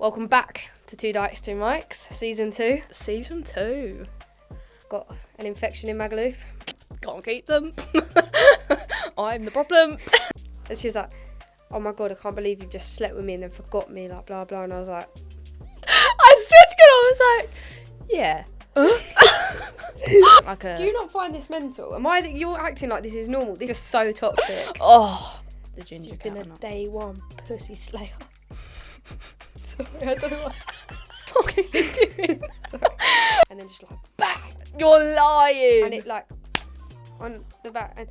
Welcome back to Two Dykes, Two Mics, Season 2. Season 2. Got an infection in Magaluf. Can't keep them. I'm the problem. And she's like, oh my god, I can't believe you just slept with me and then forgot me, like blah blah. And I was like, I swear to God, I was like, yeah. Do you not find this mental? You're acting like this is normal. This is so toxic. Oh, the ginger She's cat. been a day one pussy slayer. Sorry, I don't know what I'm fucking doing. Sorry. And then just like bang, You're lying. and it like on the back and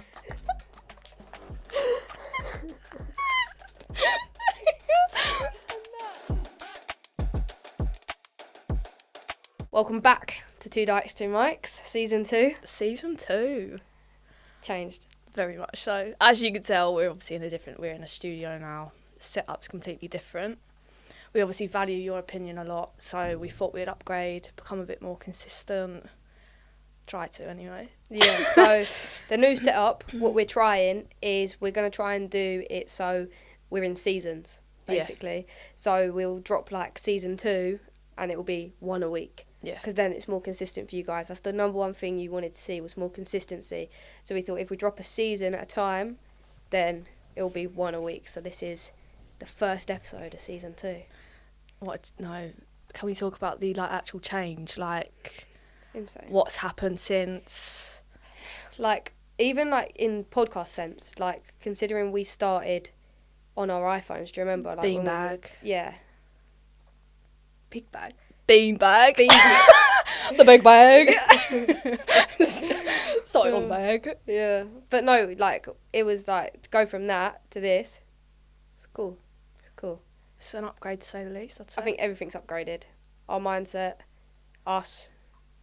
welcome back to Two Dykes, Two Mics, Season 2. Season 2. Changed. Very much so. As you can tell, we're obviously we're in a studio now. The setup's completely different. We obviously value your opinion a lot, so we thought we'd upgrade, become a bit more consistent. Try to, anyway. Yeah, so the new setup, what we're trying is we're going to try and do it so we're in seasons, basically. Yeah. So we'll drop like Season 2 and it will be one a week. Yeah. Because then it's more consistent for you guys. That's the number one thing you wanted to see was more consistency. So we thought if we drop a season at a time, then it'll be one a week. So this is the first episode of Season 2. What? No. Can we talk about the actual change? Insane. What's happened since? Even in podcast sense, considering we started on our iPhones, do you remember? Beanbag. Yeah. Big bag. Beanbag. Beanbag. The big bag. Started on bag. Yeah. But no, it was to go from that to this. It's cool. It's cool. It's an upgrade to say the least, I'd say. I think everything's upgraded. Our mindset, us,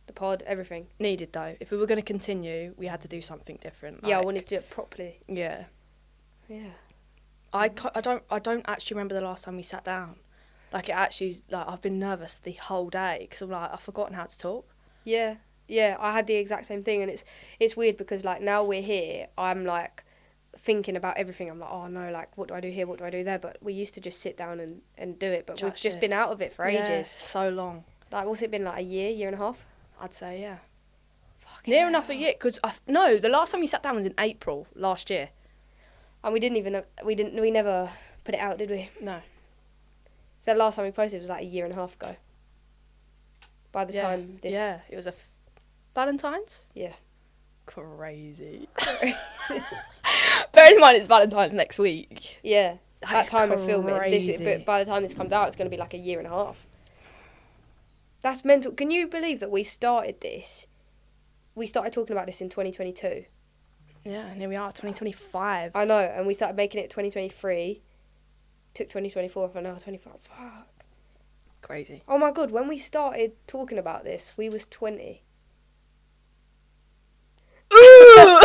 the pod, everything. Needed though. If we were going to continue, we had to do something different. Yeah, I wanted to do it properly. Yeah. Yeah. I don't actually remember the last time we sat down. I've been nervous the whole day because I've forgotten how to talk. Yeah. Yeah, I had the exact same thing, and it's weird because now we're here, I'm thinking about everything. I'm like, oh no, what do I do here, what do I do there? But we used to just sit down and do it, but we've just been out of it for ages. So long. What's it been, a year and a half? I'd say, yeah. Fucking Near hell. enough a year, because the last time we sat down was in April last year. And we never put it out, did we? No. So the last time we posted was a year and a half ago. By the time this... Yeah, it was Valentine's? Yeah. Crazy. Bearing in mind it's Valentine's next week. Yeah. That time of filming. Crazy. But by the time this comes out, it's going to be a year and a half. That's mental. Can you believe that we started this? We started talking about this in 2022. Yeah, and here we are, 2025. I know, and we started making it 2023. Took 2024 for now 25. Fuck. Crazy. Oh my god, when we started talking about this, we was 20. Ooh!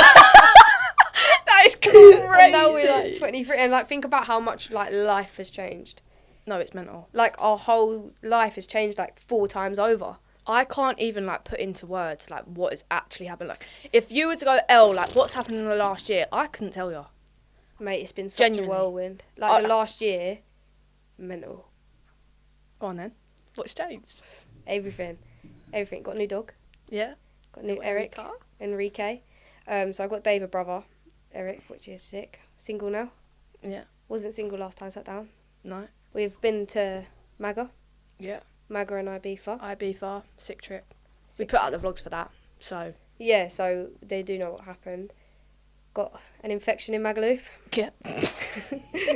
That is crazy. And now we're 23. And think about how much life has changed. No, it's mental. Our whole life has changed 4 times over. I can't even put into words what has actually happened. If you were to go, Elle, what's happened in the last year, I couldn't tell you. Mate, it's been such a whirlwind. The last year, mental. Go on then. What's changed? Everything. Got a new dog. Yeah. Got a new Eric. Enrique. So I got Dave, a brother. Eric, which is sick. Single now. Yeah. Wasn't single last time I sat down. No. We've been to Maga. Yeah. Maga and Ibiza. Ibiza. Sick trip. We put out the vlogs for that, so... Yeah, so they do know what happened. Got an infection in Magaluf. Yeah.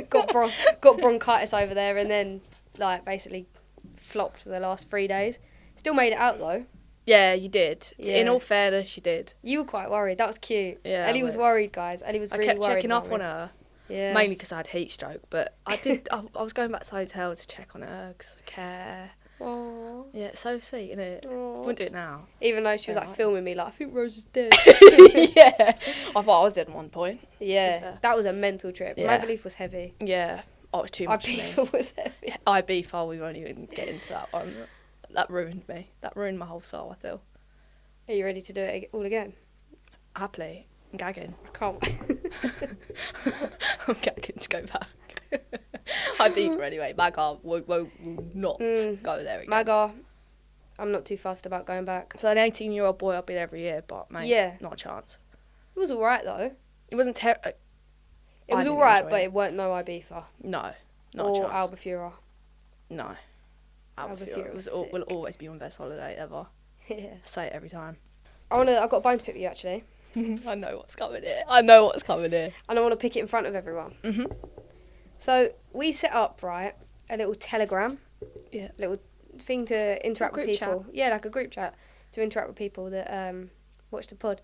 got bronchitis over there, and then basically flopped for the last 3 days. Still made it out though. Yeah, you did. Yeah. In all fairness, you did. You were quite worried. That was cute. Yeah, Ellie was worried, guys. Ellie was really worried. I kept checking up on her. Yeah. Mainly because I had heat stroke, but I did. I was going back to the hotel to check on her because I care. Aww. Yeah, it's so sweet, isn't it? Aww. Wouldn't do it now. Even though she was filming me, I think Rose is dead. Yeah. I thought I was dead at one point. Yeah, that was a mental trip. Yeah. Magaluf was heavy. Yeah. Oh, it was too much for me. Ibiza was heavy. Ibiza, we won't even get into that one. That ruined me. That ruined my whole soul, I feel. Are you ready to do it all again? Happily. I'm gagging. I can't wait. I'm gagging to go back. Ibiza anyway. Maga will not go there again. Maga, I'm not too fussed about going back. For an 18-year-old boy, I'll be there every year, but mate, not a chance. It was alright though. It wasn't terrible. It was alright, but it weren't no Ibiza. No, not or a chance. Albufeira. No. Albufeira will always be my best holiday ever. Yeah. I say it every time. I've got a bone to pick with you actually. I know what's coming here. And I want to pick it in front of everyone. Mm-hmm. So we set up, right, a little telegram. Yeah. Little thing to interact with people. Chat. Yeah, like a group chat to interact with people that watch the pod.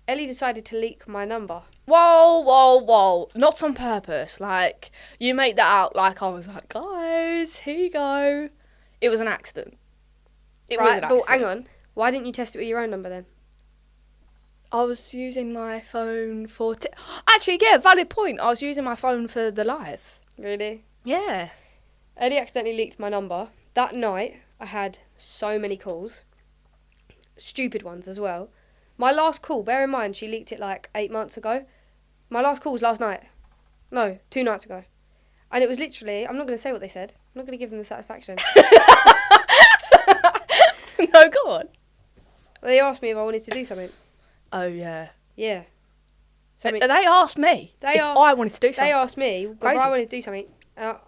Ellie decided to leak my number. Whoa. Not on purpose. Like, you make that out like I was like, guys, here you go. It was an accident. But hang on. Why didn't you test it with your own number then? I was using my phone for... Actually, yeah, valid point. I was using my phone for the live. Really? Yeah. Ellie accidentally leaked my number. That night, I had so many calls. Stupid ones as well. My last call, bear in mind, she leaked it like 8 months ago. My last call was last night. No, 2 nights ago. And it was literally... I'm not going to say what they said. I'm not going to give them the satisfaction. No, go on. Well, they asked me if I wanted to do something. Oh, yeah. Yeah. So, they asked me if I wanted to do something. They asked me if I wanted to do something. I'm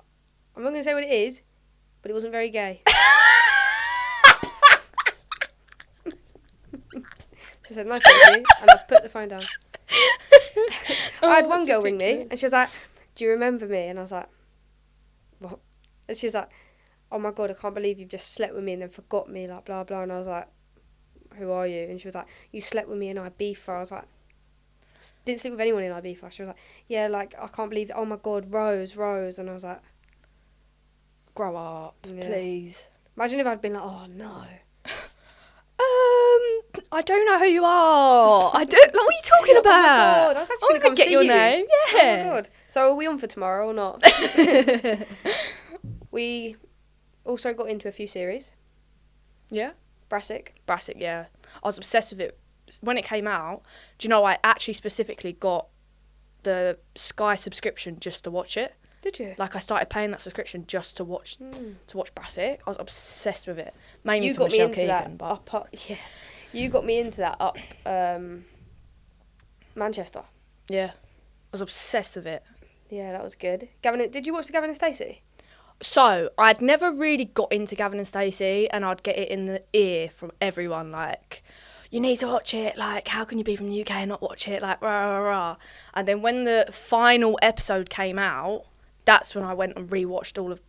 not going to say what it is, but it wasn't very gay. So I said, no, thank you, and I put the phone down. I had one girl ring me, and she was like, do you remember me? And I was like, what? And she was like, oh my God, I can't believe you've just slept with me and then forgot me, like, blah, blah. And I was like, who are you? And she was like, you slept with me in Ibiza. I was like, didn't sleep with anyone in Ibiza. She was like, yeah, like, I can't believe that. Oh my God, Rose. And I was like, grow up, please. Imagine if I'd been like, oh no. I don't know who you are. I don't know what you're talking about. Oh my God, I was actually going to come get see your you. name. Yeah. Oh my God. So are we on for tomorrow or not? We also got into a few series. Yeah. Brassic, yeah. I was obsessed with it. When it came out, do you know, I actually specifically got the Sky subscription just to watch it. Did you? Like, I started paying that subscription just to watch Brassic. I was obsessed with it. Mainly You for got me Michelle into Keegan. that yeah. You got me into that up Manchester. Yeah. I was obsessed with it. Yeah, that was good. Did you watch the Gavin and Stacey? So, I'd never really got into Gavin and Stacey, and I'd get it in the ear from everyone, like, you need to watch it, like, how can you be from the UK and not watch it, like, rah, rah, rah. And then when the final episode came out, that's when I went and rewatched all of,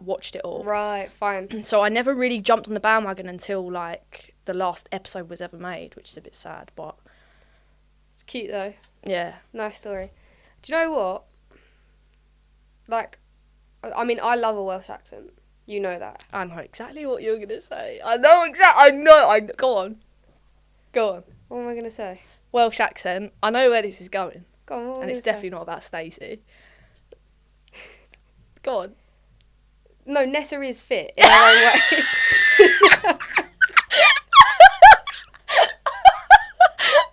watched it all. Right, fine. So I never really jumped on the bandwagon until, like, the last episode was ever made, which is a bit sad, but... It's cute, though. Yeah. Nice story. Do you know what? Like, I mean, I love a Welsh accent. You know that. I know exactly what you're going to say. Go on. What am I going to say? Welsh accent. I know where this is going. Go on, what and it's definitely not about Stacey. Go on. No, Nessa is fit in her own way.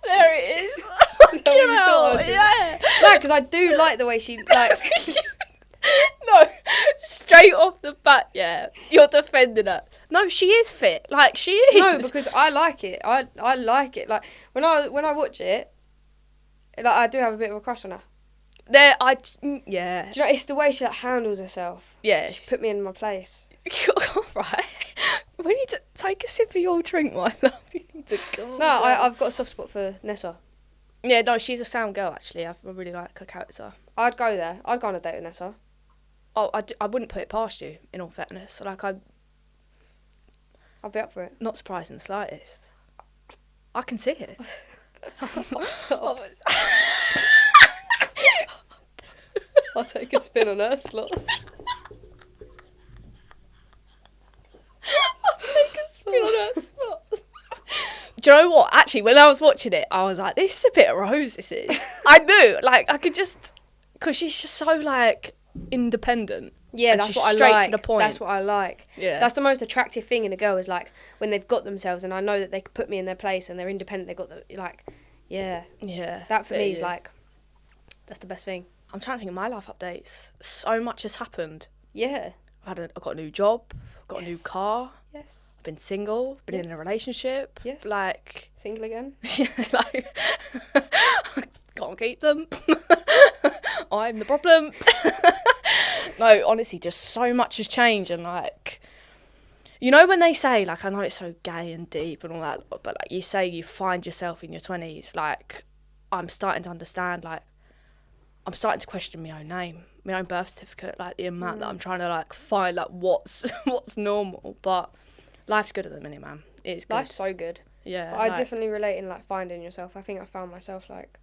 There it is. Yeah. No, because I do like the way she, like... No, straight off the bat, yeah. You're defending her. No, she is fit. Like, she is. No, because I like it. I like it. Like, when I watch it, like, I do have a bit of a crush on her. Yeah. Do you know, it's the way she, like, handles herself. Yeah. She put me in my place. Right. We need to take a sip of your drink, my love. You need to go. No, I've got a soft spot for Nessa. Yeah, no, she's a sound girl, actually. I really like her character. I'd go there. I'd go on a date with Nessa. Oh, I wouldn't put it past you, in all fairness. Like, I'd be up for it. Not surprised in the slightest. I can see it. I'll take a spin on her slots. Do you know what? Actually, when I was watching it, I was like, this is a bit of Rose, this is. I knew. Like, I could just... Because she's just so, like, independent. Yeah, that's what I like. Straight to the point. That's what I like. Yeah. That's the most attractive thing in a girl is, like, when they've got themselves and I know that they could put me in their place and they're independent, they've got the, like, yeah. Yeah. That for me is, like, that's the best thing. I'm trying to think of my life updates. So much has happened. Yeah. I got a new job, got a new car. Yes. Been single, been in a relationship. Yes. Like, single again. Yeah, like, can't keep them. I'm the problem. No, honestly, just so much has changed. And like, you know, when they say, like, I know it's so gay and deep and all that, but like you say you find yourself in your 20s, like, I'm starting to understand, like, I'm starting to question my own name, my own birth certificate, like the amount that I'm trying to like find like what's normal. But life's good at the minute, man. It's good. Life's so good. Yeah. But I definitely relate in like finding yourself. I think I found myself like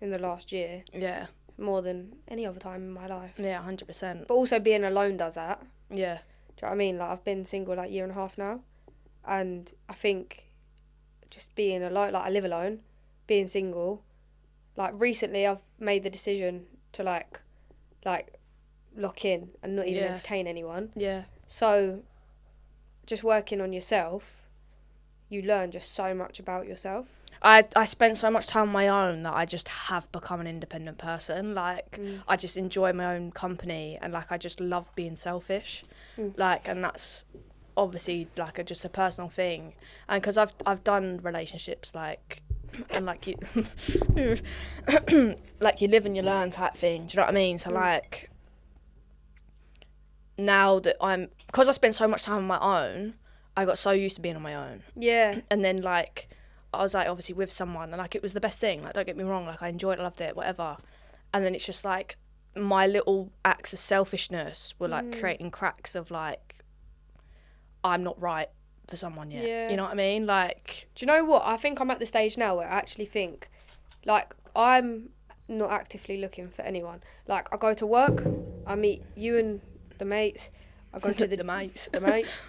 in the last year. Yeah. More than any other time in my life. Yeah, 100%. But also being alone does that. Yeah. Do you know what I mean? Like I've been single like 1.5 years now, and I think just being alone, like I live alone, being single. Like recently, I've made the decision to like lock in and not even entertain anyone. Yeah. So, just working on yourself, you learn just so much about yourself. I spent so much time on my own that I just have become an independent person. Like, I just enjoy my own company, and like I just love being selfish. Like, and that's obviously like just a personal thing. And because I've done relationships like. And like you like you live and you learn type thing, do you know what I mean? So like now that because I spend so much time on my own, I got so used to being on my own. Yeah. And then like I was like obviously with someone, and like it was the best thing, like don't get me wrong, like I enjoyed it, loved it, whatever. And then it's just like my little acts of selfishness were like creating cracks of like I'm not right for someone yet. Yeah. You know what I mean? Like, do you know what? I think I'm at the stage now where I actually think, like, I'm not actively looking for anyone. Like, I go to work, I meet you and the mates. I go to the mates. The mates.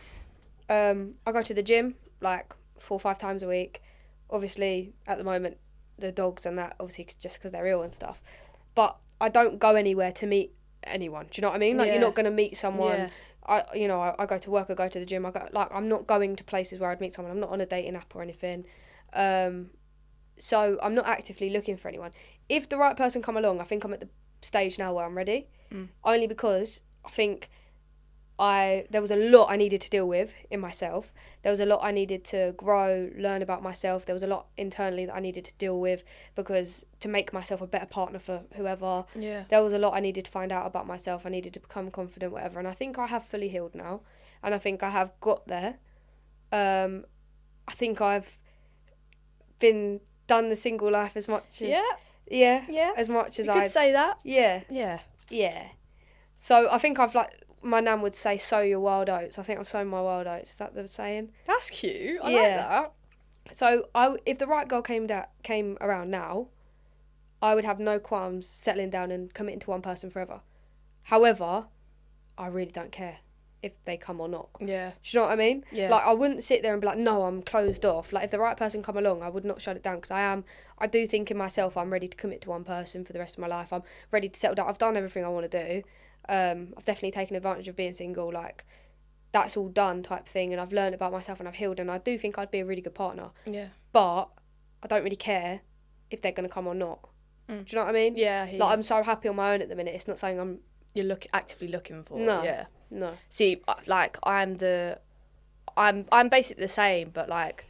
I go to the gym like 4 or 5 times a week. Obviously, at the moment, the dogs and that, obviously, just because they're ill and stuff. But I don't go anywhere to meet anyone. Do you know what I mean? Like, you're not going to meet someone. Yeah. I go to work, I go to the gym, I'm not going to places where I'd meet someone. I'm not on a dating app or anything. So I'm not actively looking for anyone. If the right person come along, I think I'm at the stage now where I'm ready. Only because I think there was a lot I needed to deal with in myself. There was a lot I needed to grow, learn about myself. There was a lot internally that I needed to deal with because to make myself a better partner for whoever. Yeah. There was a lot I needed to find out about myself. I needed to become confident, whatever. And I think I have fully healed now. And I think I have got there. I think I've done the single life as much as... Yeah. As much as you could say that. Yeah. Yeah. Yeah. So I think I've like... My nan would say, sow your wild oats. I think I've sown my wild oats. Is that the saying? That's cute. I like that. So if the right girl came around now, I would have no qualms settling down and committing to one person forever. However, I really don't care if they come or not. Yeah. Do you know what I mean? Yeah. Like, I wouldn't sit there and be like, no, I'm closed off. Like, if the right person come along, I would not shut it down because I do think in myself I'm ready to commit to one person for the rest of my life. I'm ready to settle down. I've done everything I want to do. I've definitely taken advantage of being single, like that's all done type thing, and I've learned about myself and I've healed, and I do think I'd be a really good partner. Yeah. But I don't really care if they're gonna come or not. Do you know what I mean? Yeah. Like I'm so happy on my own at the minute. It's not something you're actively looking for. No. Yeah. No. See, like I'm basically the same, but like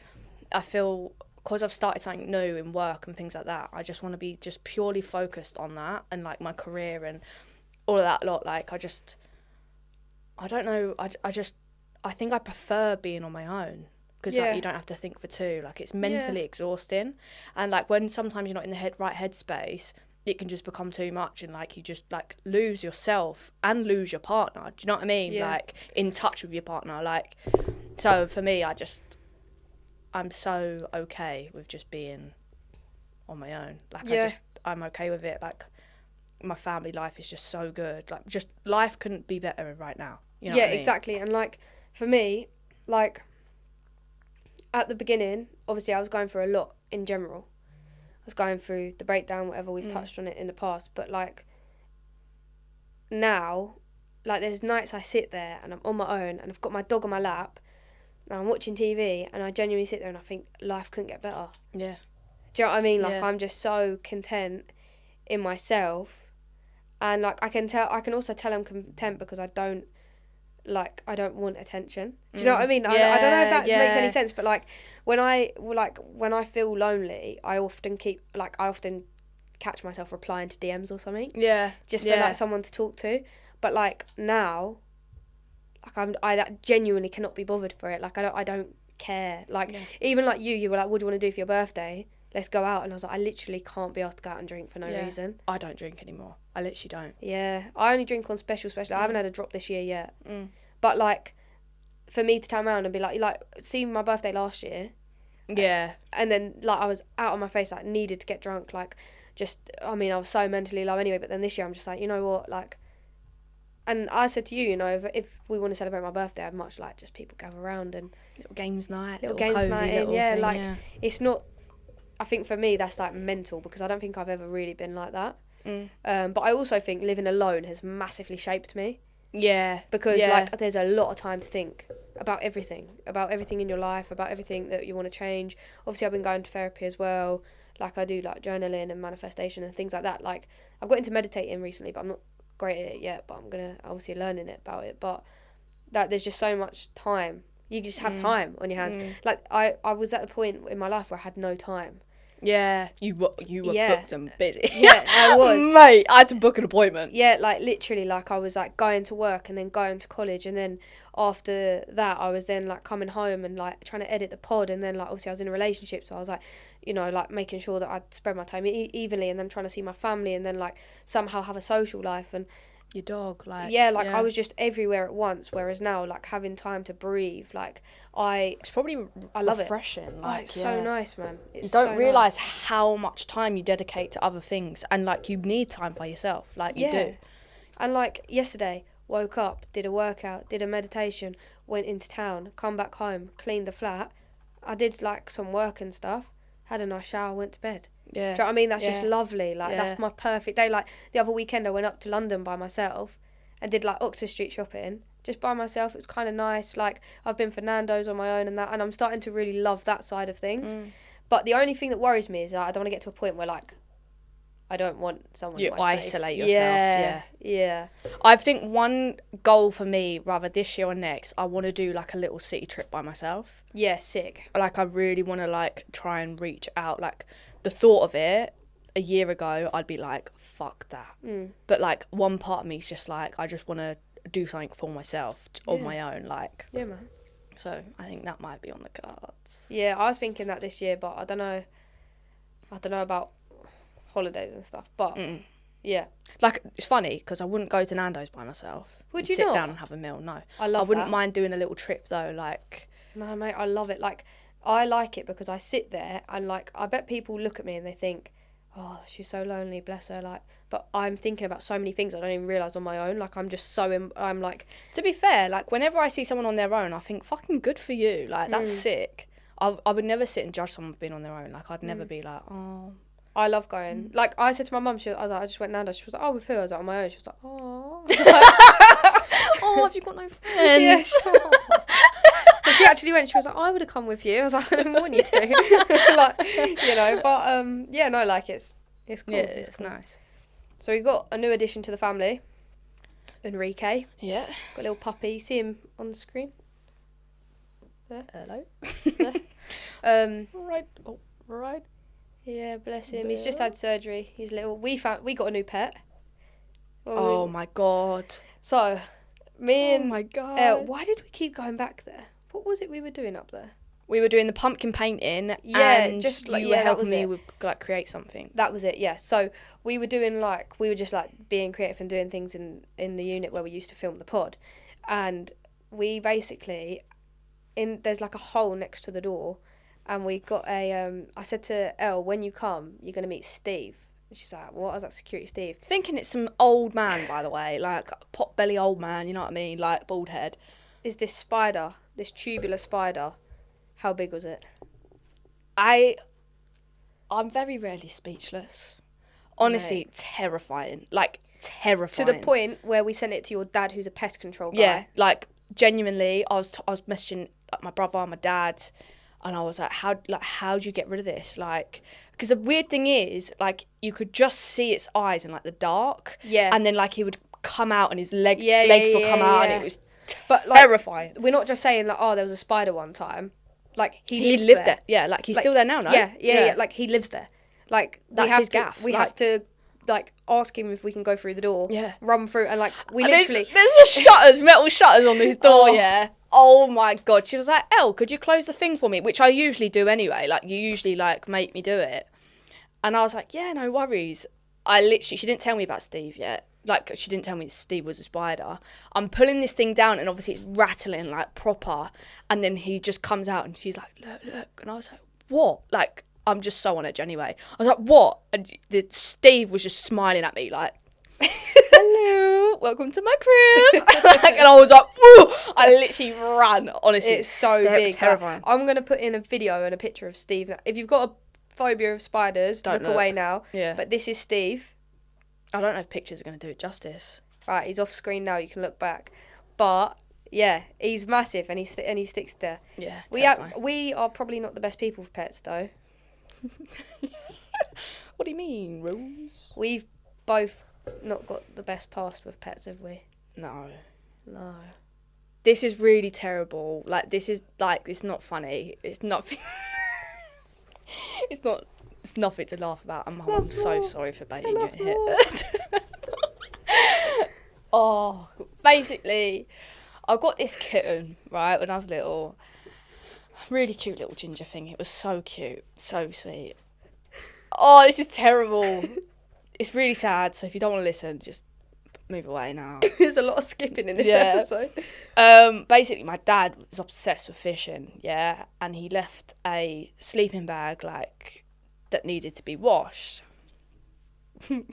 I feel because I've started something new in work and things like that, I just want to be just purely focused on that and like my career and all of that lot. Like I don't know, I think I prefer being on my own because like, you don't have to think for two. Like it's mentally exhausting, and like when sometimes you're not in the right headspace, it can just become too much, and like you just like lose yourself and lose your partner. Do you know what I mean? Like in touch with your partner. Like so for me, I'm so okay with just being on my own. Like I'm okay with it. Like my family life is just so good. Like just life couldn't be better right now. You know what I mean? Exactly. And like for me, like at the beginning, obviously I was going through a lot in general. I was going through the breakdown, whatever, we've touched on it in the past, but like now, like there's nights I sit there and I'm on my own and I've got my dog on my lap and I'm watching TV and I genuinely sit there and I think life couldn't get better. Yeah. Do you know what I mean? Like I'm just so content in myself, And like I can also tell I'm content because I don't want attention. Do you know what I mean? I don't know if that makes any sense, but like when I feel lonely, I often catch myself replying to DMs or something. Yeah. Just for like someone to talk to. But like now, like I genuinely cannot be bothered for it. Like I don't care. Like even like you were like, what do you want to do for your birthday? Let's go out. And I was like, I literally can't be asked to go out and drink for no reason. I don't drink anymore. I literally don't. Yeah. I only drink on special. I haven't had a drop this year yet. But like, for me to turn around and be like see my birthday last year. Yeah. And then like I was out on my face, like needed to get drunk. Like I was so mentally low anyway. But then this year I'm just like, you know what, like. And I said to you, you know, if we want to celebrate my birthday, I'd much like just people gather around and little games night, little games cozy night, little yeah, thing, like it's not. I think for me that's like mental because I don't think I've ever really been like that. But I also think living alone has massively shaped me. Yeah. Because like there's a lot of time to think about everything in your life, about everything that you want to change. Obviously, I've been going to therapy as well. Like I do like journaling and manifestation and things like that. Like I've got into meditating recently, but I'm not great at it yet. But I'm gonna obviously learning it about it. But that there's just so much time. You just have time on your hands. Like I was at the point in my life where I had no time. Yeah, you were booked and busy. Yeah, I was. Mate, I had to book an appointment. Yeah, like literally, like I was like going to work and then going to college, and then after that I was then like coming home and like trying to edit the pod, and then like obviously I was in a relationship, so I was like, you know, like making sure that I'd spread my time evenly, and then trying to see my family, and then like somehow have a social life and your dog, like I was just everywhere at once. Whereas now, like having time to breathe, like it's probably I love refreshing. it. Like it's so nice, man. You don't realise how much time you dedicate to other things, and like you need time by yourself. Like you do. And like yesterday, woke up, did a workout, did a meditation, went into town, come back home, cleaned the flat. I did like some work and stuff. Had a nice shower, went to bed. Yeah. Do you know what I mean? That's just lovely. Like that's my perfect day. Like the other weekend I went up to London by myself and did like Oxford Street shopping just by myself. It was kind of nice. Like I've been for Nando's on my own and that, and I'm starting to really love that side of things. But the only thing that worries me is that I don't want to get to a point where like I don't want someone you in my isolate space. yourself. Yeah. I think one goal for me, rather this year or next, I want to do like a little city trip by myself. Yeah, sick. Like I really want to like try and reach out. Like the thought of it a year ago, I'd be like, fuck that. But like one part of me is just like, I just want to do something for myself on my own. Like yeah, man. So I think that might be on the cards. Yeah, I was thinking that this year, but I don't know about holidays and stuff. But yeah, like it's funny because I wouldn't go to Nando's by myself. Would you sit not? down and have a meal? No, I wouldn't mind doing a little trip though. Like no, mate, I love it. Like I like it because I sit there and like I bet people look at me and they think, oh, she's so lonely, bless her. Like, but I'm thinking about so many things I don't even realise on my own. Like I'm just so I'm like. To be fair, like whenever I see someone on their own, I think fucking good for you. Like that's sick. I would never sit and judge someone for being on their own. Like I'd never be like, oh. I love going. Like I said to my mum, I was like, I just went Nando's. She was like, oh, with who? I was like, on my own. She was like, oh. Oh, have you got no friends? Yeah, sure. But she actually went. She was like, I would have come with you. I was like, I don't want you to. Like, you know. But yeah, no, like it's cool. Yeah, it's it's cool. nice. So we got a new addition to the family. Enrique. Yeah. Got a little puppy. You see him on the screen. There. Hello. There. Right. Yeah, bless him. He's just had surgery. He's little. We got a new pet. Oh my god. So, me and my god. why did we keep going back there? What was it we were doing up there? We were doing the pumpkin painting. Yeah, and just like you were that helping was me it. with like create something. That was it. Yeah. So we were just like being creative and doing things in the unit where we used to film the pod, and we basically there's like a hole next to the door. And we got I said to Elle, when you come, you're going to meet Steve. And she's like, what? I was like, security Steve. Thinking it's some old man, by the way. Like, pot-belly old man, you know what I mean? Like, bald head. Is this spider, this tubular spider, how big was it? I'm very rarely speechless. Honestly, Mate. Terrifying. Like, terrifying. To the point where we sent it to your dad, who's a pest control guy. Yeah, like, genuinely, I was messaging like, my brother, my dad. And I was like, how do you get rid of this? Like, because the weird thing is, like, you could just see its eyes in, like, the dark. Yeah. And then, like, he would come out and his legs would come out and it was terrifying. We're not just saying, like, oh, there was a spider one time. Like, he lived there. Yeah, like, he's still there now, no? Yeah, like, he lives there. Like, that's his gaff. We have to, like, ask him if we can go through the door. Yeah. Run through, and, like, we literally... There's just shutters, metal shutters on this door, yeah. Oh my God. She was like, Elle, could you close the thing for me? Which I usually do anyway. Like, you usually, like, make me do it. And I was like, yeah, no worries. She didn't tell me about Steve yet. Like, she didn't tell me Steve was a spider. I'm pulling this thing down and obviously it's rattling, like, proper. And then he just comes out and she's like, look. And I was like, what? Like, I'm just so on edge anyway. I was like, what? And Steve was just smiling at me like, hello, welcome to my crib. And I was like, ooh! I literally ran, honestly. It's so big. Terrifying. I'm going to put in a video and a picture of Steve. If you've got a phobia of spiders, don't look away now. Yeah. But this is Steve. I don't know if pictures are going to do it justice. Right, he's off screen now. You can look back. But, yeah, he's massive and he sticks there. Yeah, we are probably not the best people for pets, though. What do you mean, Rose? We've both not got the best past with pets, have we? No. No. This is really terrible. Like, this is, like, it's not funny. It's nothing. It's nothing to laugh about. I'm so sorry for baiting you in here. Oh, basically, I got this kitten, right, when I was little. Really cute little ginger thing. It was so cute. So sweet. Oh, this is terrible. It's really sad, so if you don't want to listen, just move away now. There's a lot of skipping in this episode. Basically, my dad was obsessed with fishing, yeah, and he left a sleeping bag, like, that needed to be washed. Oh,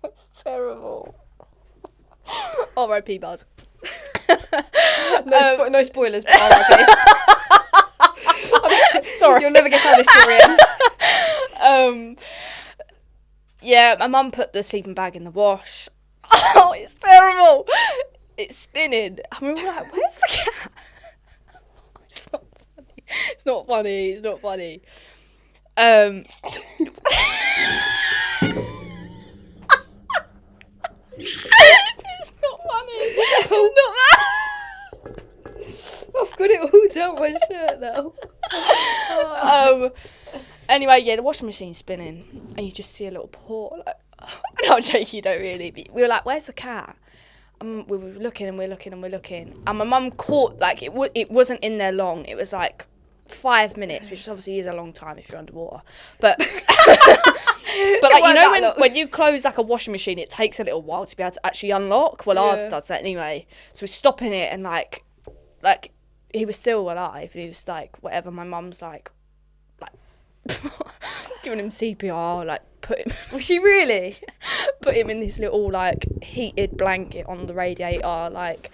it's terrible. R.I.P. Buzz. No spoilers, but R.I.P. Sorry. You'll never guess how this story ends. Yeah, my mum put the sleeping bag in the wash. Oh, it's terrible. It's spinning. And we were like, where's the cat? It's not funny. It's not funny. It's not funny. It's not funny. It's not. I've got it all down my shirt now. Anyway, yeah, the washing machine's spinning, and you just see a little paw. Like, no, I'm joking, you don't really. But we were like, "Where's the cat?" We were looking and we're looking and we're looking, and my mum caught, like, it wasn't in there long. It was like 5 minutes, which obviously is a long time if you're underwater. But but like, you know, when you close like a washing machine, it takes a little while to be able to actually unlock. Well, ours does that anyway. So we're stopping it, and like he was still alive. He was like whatever. My mum's like giving him CPR, like put him. Was she really? Put him in this little like heated blanket on the radiator, like,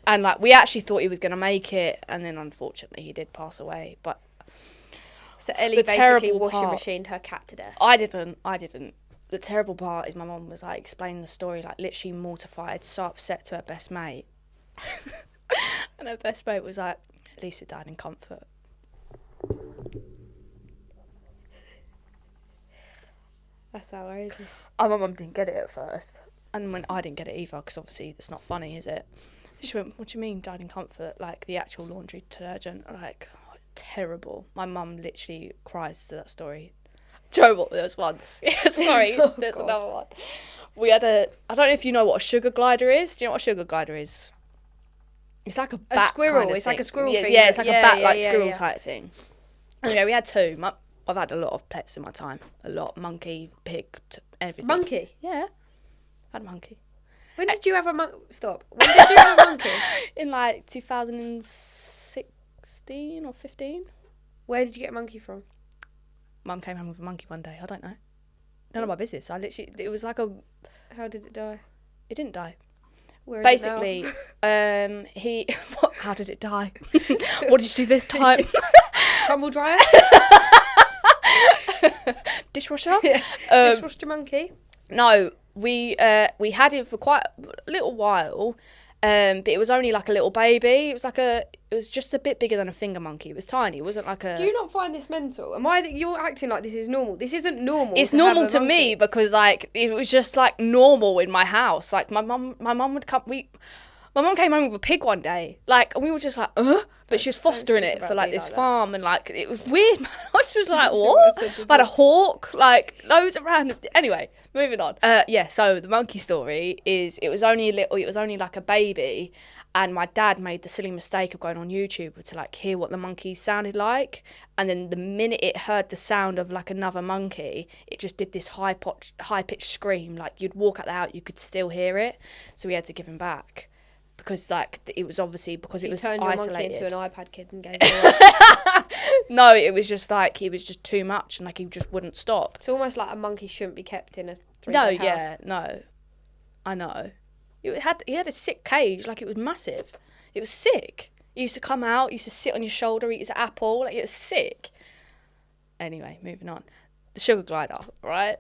and like we actually thought he was gonna make it, and then unfortunately he did pass away. But so Ellie basically washing machined her cat to death. I didn't. The terrible part is my mum was like explaining the story, like literally mortified, so upset to her best mate. And her best mate was like, at least it died in comfort. That's outrageous. My mum didn't get it at first. And when I didn't get it either, because obviously it's not funny, is it? She went, what do you mean died in comfort? Like the actual laundry detergent? Like, oh, terrible. My mum literally cries to that story. Do you know what? There was once. Sorry, there's another one. We had I don't know if you know what a sugar glider is. Do you know what a sugar glider is? It's like a bat squirrel. kind of it's thing. like a squirrel thing. thing. Yeah, it's like a bat, squirrel type thing. Anyway, we had two. I've had a lot of pets in my time. A lot. Monkey, pig, everything. Monkey? Yeah. I had a monkey. When did you have a monkey? Stop. When did you have a monkey? In like 2016 or 15. Where did you get a monkey from? Mum came home with a monkey one day. I don't know. None of my business. It was like a... How did it die? It didn't die. Where basically, is it now? How did it die? What did you do this time? Tumble dryer? Dishwasher? Yeah. Dishwasher monkey? No, we had him for quite a little while, But it was only like a little baby. It was just a bit bigger than a finger monkey. It was tiny. It wasn't like a... Do you not find this mental? You're acting like this is normal. This isn't normal. It's normal to me because, like, it was just, like, normal in my house. Like, my mum would come... My mum came home with a pig one day. Like, and we were just like, But she was fostering it for, like, this farm. And, like, it was weird, man. I was just like, what? I had a hawk. Like, loads of random... Anyway, moving on. So the monkey story is... It was only like a baby. And my dad made the silly mistake of going on YouTube to, like, hear what the monkey sounded like. And then the minute it heard the sound of, like, another monkey, it just did this high-pitched scream. Like, you'd walk out the house, you could still hear it. So we had to give him back. Because, like, it was obviously... Because it was isolated. You turned your monkey into an iPad kid and gave it No, it was just, like, he was just too much. And, like, he just wouldn't stop. It's almost like a monkey shouldn't be kept in a three-bed house. No. I know. He had a sick cage, like it was massive. It was sick. He used to come out, used to sit on your shoulder, eat his apple, like it was sick. Anyway, moving on. The sugar glider, right?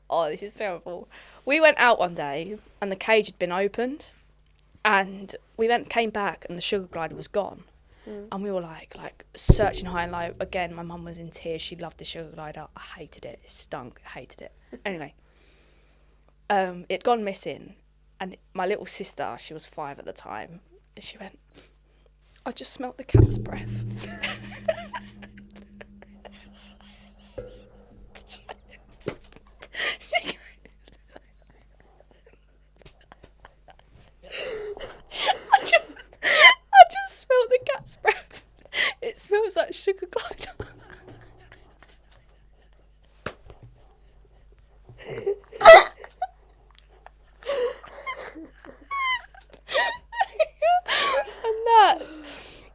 Oh, this is terrible. We went out one day and the cage had been opened and came back and the sugar glider was gone. And we were like searching high and low. Again, my mum was in tears. She loved the sugar glider. I hated it. It stunk. I hated it. Anyway, it'd gone missing. And my little sister, she was 5 at the time, and she went, I just smelt the cat's breath. I just smelt the cat's breath. It smells like sugar glider.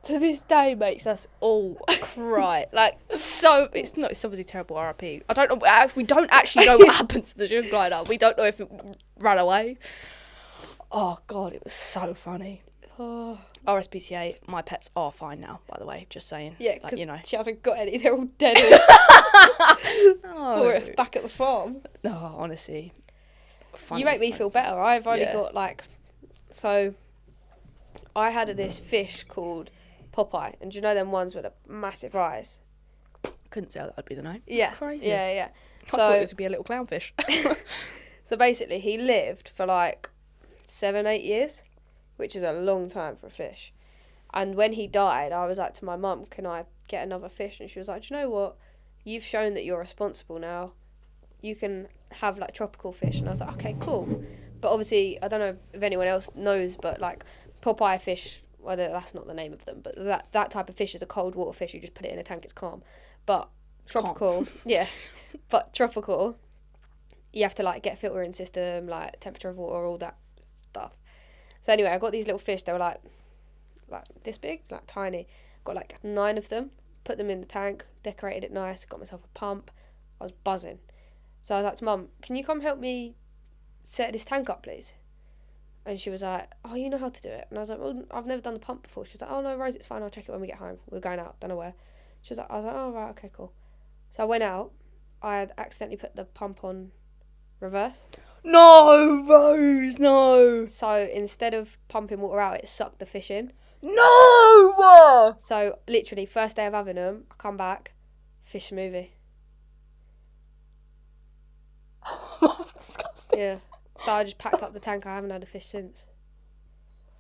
To this day makes us all cry. Like, so it's obviously terrible RIP. I don't know, we don't actually know what happened to the sugar glider. We don't know if it ran away. Oh god, it was so funny. RSPCA, my pets are fine now, by the way, just saying. Yeah, like, you know. She hasn't got any, they're all dead. No. Or back at the farm. No, honestly. Funny, you make me feel better. I've only got so I had this fish called Popeye, and do you know them ones with the massive eyes? Couldn't tell that would be the name. Yeah. Crazy. Yeah. I thought it was going to be a little clownfish. So basically, he lived for 7-8 years, which is a long time for a fish. And when he died, I was like to my mum, can I get another fish? And she was like, do you know what? You've shown that you're responsible now. You can have tropical fish. And I was like, okay, cool. But obviously, I don't know if anyone else knows, but Popeye fish, well, that's not the name of them, but that type of fish is a cold water fish. You just put it in a tank, it's calm. But tropical, but tropical, you have to get a filtering system, temperature of water, all that stuff. So anyway, I got these little fish. They were like this big, tiny. Got 9 of them. Put them in the tank, decorated it nice. Got myself a pump. I was buzzing. So I was like to Mum, can you come help me set this tank up, please? And she was like, oh, you know how to do it. And I was like, well, I've never done the pump before. She was like, oh, no, Rose, it's fine. I'll check it when we get home. We're going out, don't know where. I was like, oh, right, okay, cool. So I went out. I had accidentally put the pump on reverse. No, Rose, no. So instead of pumping water out, it sucked the fish in. No! So literally, first day of having them, I come back, fish smoothie. That's disgusting. Yeah. So I just packed up the tank. I haven't had a fish since.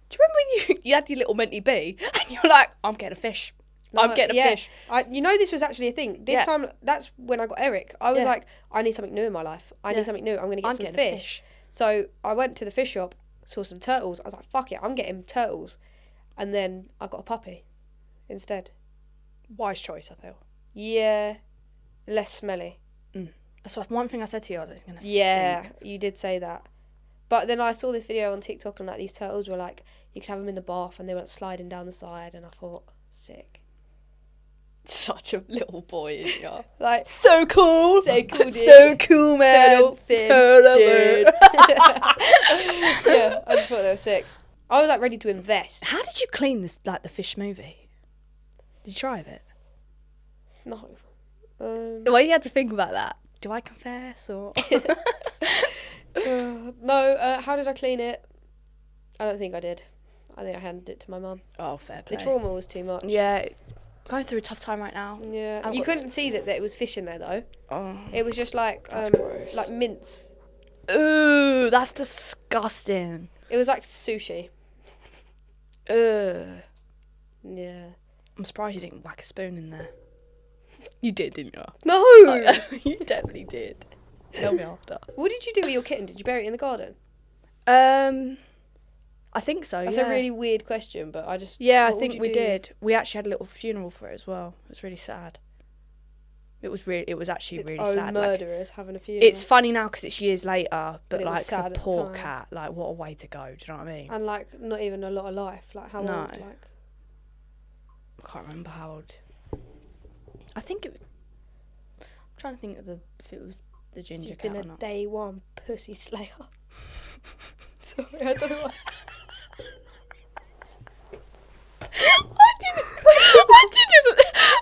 Do you remember when you had your little minty bee and you're like, I'm getting a fish. I'm getting a fish. This was actually a thing. This time, that's when I got Eric. I was like, I need something new in my life. I need something new. I'm going to get some fish. So I went to the fish shop, saw some turtles. I was like, fuck it, I'm getting turtles. And then I got a puppy instead. Wise choice, I feel. Yeah. Less smelly. That's one thing I said to you. I was like, it's going to stink. Yeah, you did say that. But then I saw this video on TikTok and these turtles were you could have them in the bath and they were sliding down the side, and I thought, sick. Such a little boy, isn't you? So cool. So cool, dude. So cool, man. Turtle, fin, dude. Yeah, I just thought they were sick. I was ready to invest. How did you clean this, the fish smoothie? Did you try it? No. Well, you had to think about that. Do I confess or? No. How did I clean it? I don't think I did. I think I handed it to my mum. Oh, fair play. The trauma was too much. Yeah, going through a tough time right now. Yeah. You couldn't see that it was fish in there though. Oh, It was just like that's gross. like mince. Ooh, that's disgusting. It was like sushi. Ugh. Yeah. I'm surprised you didn't whack a spoon in there. You did, didn't you? No. You definitely did. Tell me after. What did you do with your kitten? Did you bury it in the garden? I think so. That's yeah. a really weird question, but I just. Yeah, I what think would we you do? did. We actually had a little funeral for it as well. It was really sad. It was actually Its really own sad. Like, murderers having a funeral. it's funny now because it's years later, but it was like sad the at the poor time. cat, like what a way to go. Do you know what I mean? And like not even a lot of life. Like how No. old? Like I can't remember how old. I think it. I'm trying to think of if it was the ginger she's cat been or a not. day one pussy slayer. Sorry, I don't know what.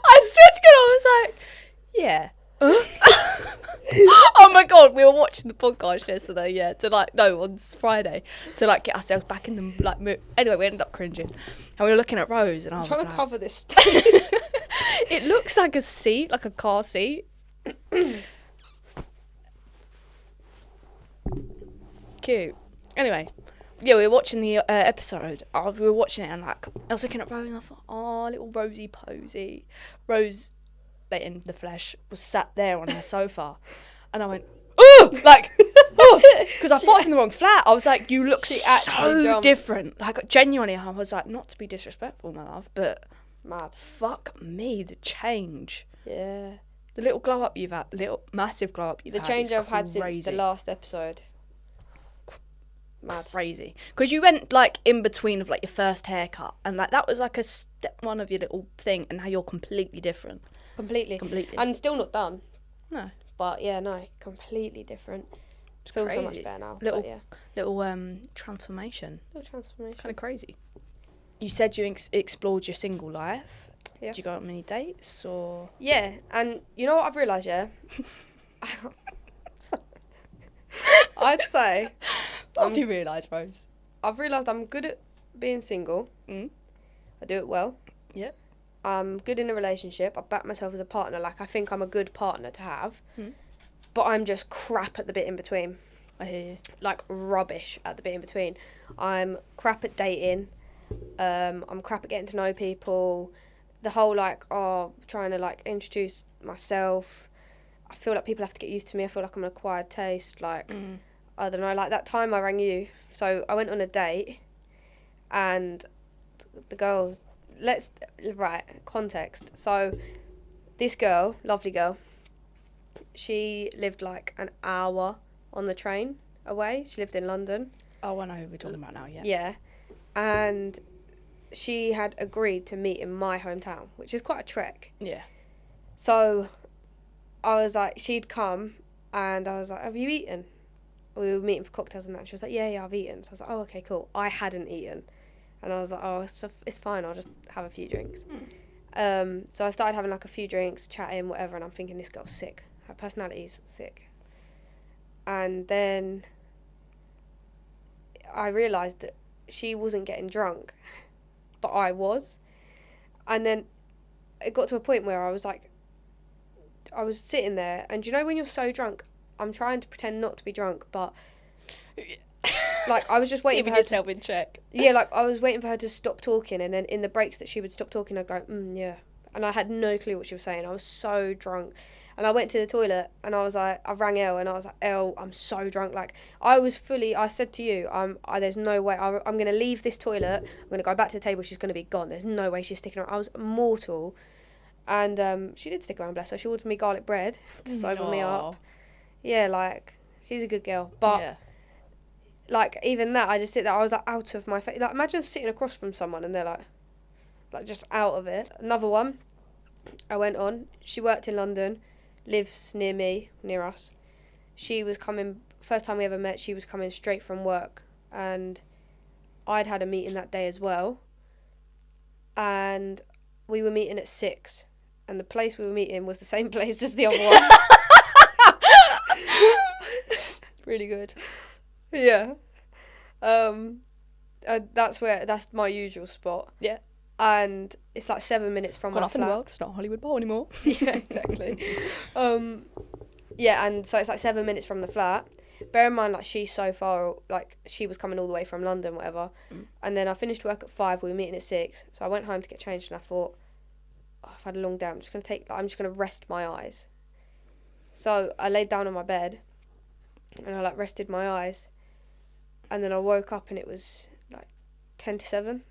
I swear to God, I was like, yeah. Oh my God, we were watching the podcast yesterday, on Friday, to like get ourselves back in the like mood. Anyway, we ended up cringing, and we were looking at Rose, and I I'm was trying like, to cover this. it looks like a seat, like a car seat. Cute. Anyway, yeah, we were watching the episode. We were watching it, and like I was looking at Rose, and I thought, oh, little Rosie Posy. Rose, like in the flesh, was sat there on her sofa, and I went, oh, like, oh, because I thought I was in the wrong flat. I was like, you look so jumped. different. Like genuinely, I was like, not to be disrespectful, my love, but Mad. fuck me, the change. Yeah. The little glow up you've had, massive glow up you've had. The change is I've had since crazy. the last episode. Mad. Crazy, because you went like in between of like your first haircut, and like that was like a step one of your little thing, and now you're completely different. Completely. Completely. And still not done. No, But yeah, no, completely different. Feels so much crazy. better now. Little- But yeah. little transformation. Little transformation. Kind of crazy. You said you explored your single life. Yeah. Did you go on many dates or? Yeah, and you know what I've realised, yeah? I'd say What have you realised, Rose? I've realised I'm good at being single. Mm. I do it well. Yep. I'm good in a relationship. I back myself as a partner. Like, I think I'm a good partner to have. Mm. But I'm just crap at the bit in between. I hear you. Like, rubbish at the bit in between. I'm crap at dating. I'm crap at getting to know people. The whole, like, trying to, like, introduce myself. I feel like people have to get used to me. I feel like I'm an acquired taste. Like, I don't know, like that time I rang you. So I went on a date and the girl, context. So this girl, lovely girl, she lived like an hour on the train away. She lived in London. Oh, I know who we're talking about now, yeah. Yeah. And she had agreed to meet in my hometown, which is quite a trek. Yeah. So I was like, she'd come and I was like, have you eaten? We were meeting for cocktails and that. She was like, yeah, I've eaten. So I was like, oh, okay, cool. I hadn't eaten. And I was like, oh, it's fine. I'll just have a few drinks. So I started having like a few drinks, chatting, whatever. And I'm thinking, this girl's sick. Her personality's sick. And then I realised that she wasn't getting drunk, but I was. And then it got to a point where I was like, I was sitting there, and you know when you're so drunk, I'm trying to pretend not to be drunk, but like I was just waiting for her yourself in check. Yeah, like I was waiting for her to stop talking, and then in the breaks that she would stop talking, I'd go, yeah. And I had no clue what she was saying. I was so drunk. And I went to the toilet, and I was like, I rang Elle, and I was like, Elle, I'm so drunk. Like, I said to you, there's no way, I'm going to leave this toilet, I'm going to go back to the table, she's going to be gone. There's no way she's sticking around. I was mortal. And she did stick around, bless her. She ordered me garlic bread to sober me up. Yeah, like, she's a good girl. But, like, even that, I just sit there, I was, like, out of my face. Like, imagine sitting across from someone, and they're, like, just out of it. Another one, I went on. She worked in London, lives near us. She was coming, first time we ever met, she was coming straight from work. And I'd had a meeting that day as well. And we were meeting at 6. And the place we were meeting was the same place as the other one. Really good. Yeah. That's my usual spot. Yeah. And it's like 7 minutes from Gone my up flat. in the world. It's not Hollywood Bowl anymore. Yeah, exactly. Yeah, and so it's like 7 minutes from the flat. Bear in mind, like, she's so far, like, she was coming all the way from London, whatever. And then I finished work at 5, we were meeting at 6. So I went home to get changed and I thought, I've had a long day, I'm just going to rest my eyes. So I laid down on my bed and I, like, rested my eyes. And then I woke up and it was, like, 10 to 7.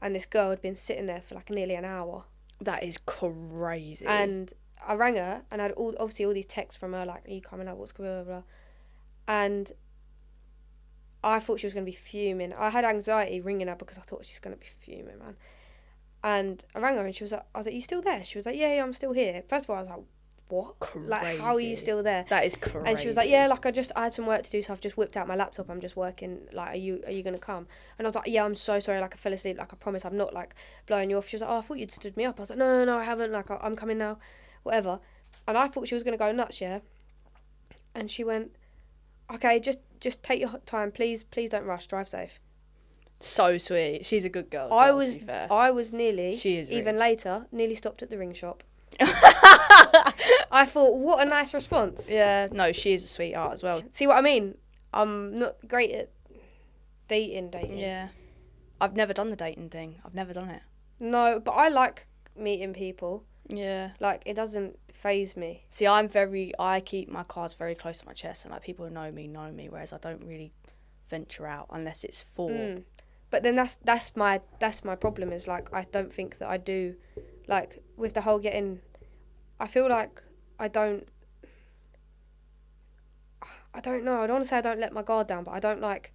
And this girl had been sitting there for, like, nearly an hour. That is crazy. And I rang her and I had obviously all these texts from her, like, are you coming out, what's going on, blah, blah, blah. And I thought she was going to be fuming. I had anxiety ringing her because I thought she's going to be fuming, man. And I rang her and she was like, I was like, you still there? She was like, yeah, I'm still here. First of all, I was like, what? Crazy. Like, how are you still there? That is crazy. And she was like, yeah, like, I had some work to do, so I've just whipped out my laptop, I'm just working, like, are you going to come? And I was like, yeah, I'm so sorry, like, I fell asleep, like, I promise I'm not, like, blowing you off. She was like, oh, I thought you'd stood me up. I was like, no, I haven't, like, I'm coming now, whatever. And I thought she was going to go nuts, yeah? And she went, okay, just take your time, please don't rush, drive safe. So sweet. She's a good girl. I was nearly, she is even really. Later, nearly stopped at the ring shop. I thought, what a nice response. Yeah, no, she is a sweetheart as well. See what I mean? I'm not great at dating. Yeah. I've never done the dating thing. I've never done it. No, but I like meeting people. Yeah. Like, it doesn't faze me. See, I keep my cards very close to my chest, and, like, people who know me, whereas I don't really venture out unless it's for... But then that's my problem, is, like, I don't think that I do, like, with the whole getting... I feel like I don't know. I don't want to say I don't let my guard down, but I don't, like...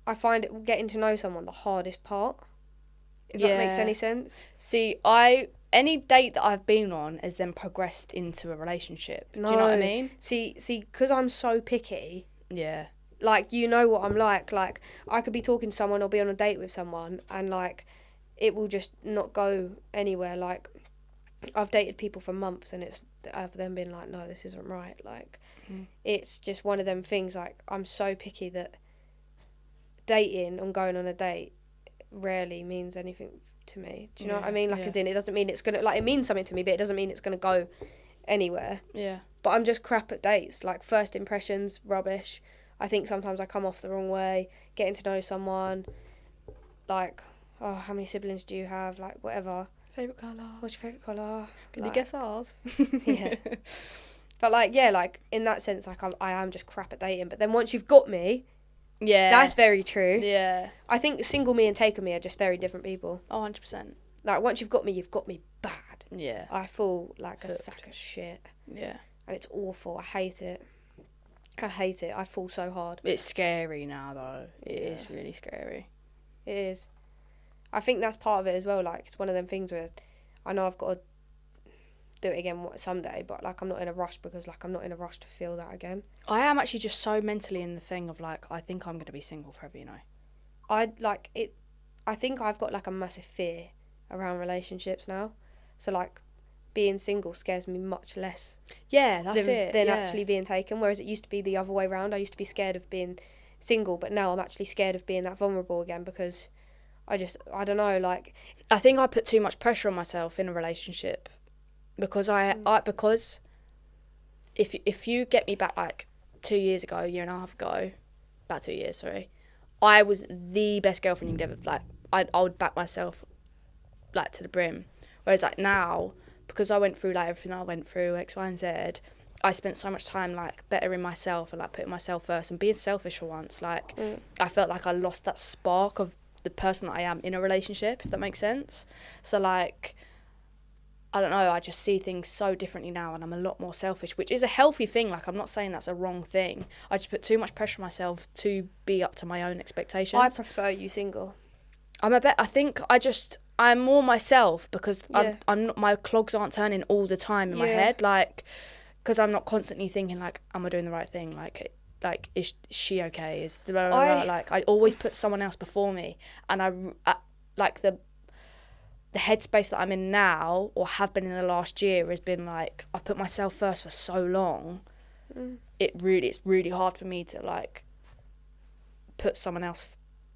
I find getting to know someone the hardest part, if that makes any sense. See, any date that I've been on has then progressed into a relationship. Do you know what I mean? See, because I'm so picky... Yeah. Like, you know what I'm like. Like, I could be talking to someone or be on a date with someone and, like, it will just not go anywhere. Like, I've dated people for months and it's of them being like, no, this isn't right. Like, it's just one of them things. Like, I'm so picky that dating and going on a date rarely means anything to me. Do you know what I mean? Like, as in, it doesn't mean it's going to... Like, it means something to me, but it doesn't mean it's going to go anywhere. Yeah. But I'm just crap at dates. Like, first impressions, rubbish. I think sometimes I come off the wrong way, getting to know someone, like, oh, how many siblings do you have, like, whatever. Favourite colour? What's your favourite colour? Can you guess ours? Yeah. But, like, yeah, like, in that sense, like, I am just crap at dating. But then once you've got me, that's very true. Yeah. I think single me and taken me are just very different people. Oh, 100%. Like, once you've got me bad. Yeah. I feel like a sack of shit. Yeah. And it's awful. I hate it. I fall so hard. It's scary now, though. It is really scary. It is. I think that's part of it as well. Like, it's one of them things where I know I've got to do it again someday, but, like, I'm not in a rush because, like, I'm not in a rush to feel that again. I am actually just so mentally in the thing of, like, I think I'm going to be single forever, you know. I think I've got, like, a massive fear around relationships now. So, like, being single scares me much less. Yeah, that's than actually being taken. Whereas it used to be the other way around. I used to be scared of being single, but now I'm actually scared of being that vulnerable again because I don't know, like... I think I put too much pressure on myself in a relationship because because if you get me back, like, 2 years ago, a year and a half ago, about 2 years, sorry, I was the best girlfriend you could ever, like, I would back myself, like, to the brim. Whereas, like, now... because I went through, like, everything I went through, X, Y, and Z, I spent so much time, like, bettering myself and, like, putting myself first and being selfish for once. Like, I felt like I lost that spark of the person that I am in a relationship, if that makes sense. So, like, I don't know, I just see things so differently now and I'm a lot more selfish, which is a healthy thing. Like, I'm not saying that's a wrong thing. I just put too much pressure on myself to be up to my own expectations. I prefer you single. I'm more myself because I'm not, my clogs aren't turning all the time in my head, like, because I'm not constantly thinking, like, am I doing the right thing? Like is she okay? Is the like, I always put someone else before me, and I like the headspace that I'm in now, or have been in the last year, has been like, I've put myself first for so long. It's really hard for me to, like, put someone else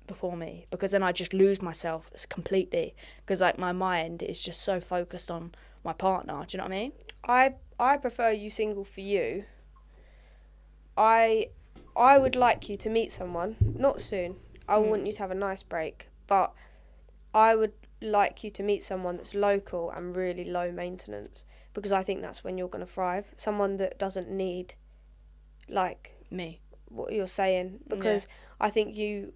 before me, because then I just lose myself completely, because like my mind is just so focused on my partner. Do you know what I mean? I prefer you single for you. I would like you to meet someone, not soon. I want you to have a nice break, but I would like you to meet someone that's local and really low maintenance, because I think that's when you're going to thrive. Someone that doesn't need, like, Me. what you're saying, because I think you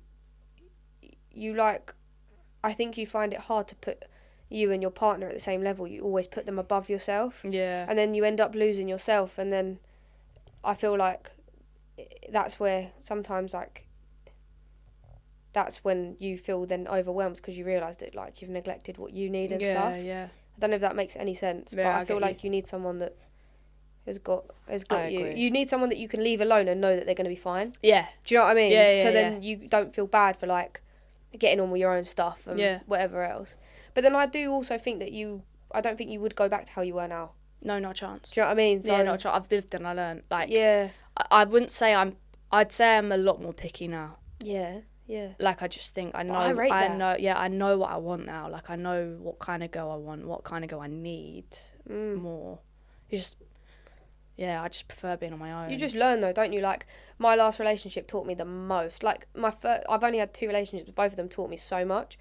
I think you find it hard to put you and your partner at the same level. You always put them above yourself. Yeah. And then you end up losing yourself, and then I feel like that's where sometimes, like, that's when you feel then overwhelmed, because you realise that, like, you've neglected what you need and stuff. Yeah. I don't know if that makes any sense, but I feel like you need someone that has got you. Agree. You need someone that you can leave alone and know that they're going to be fine. Yeah. Do you know what I mean? Yeah, so then you don't feel bad for, like, getting on with your own stuff and whatever else. But then I do also think that I don't think you would go back to how you were now. No, not a chance. Do you know what I mean? So, not a chance. I've lived and I learned. Like, I wouldn't say I'd say I'm a lot more picky now. Yeah. Like, I just think I know. I rate that. know. Yeah, I know what I want now. Like, I know what kind of girl I want, what kind of girl I need more. I just prefer being on my own. You just learn though, don't you? Like, my last relationship taught me the most. Like, I've only had 2 relationships, but both of them taught me so much.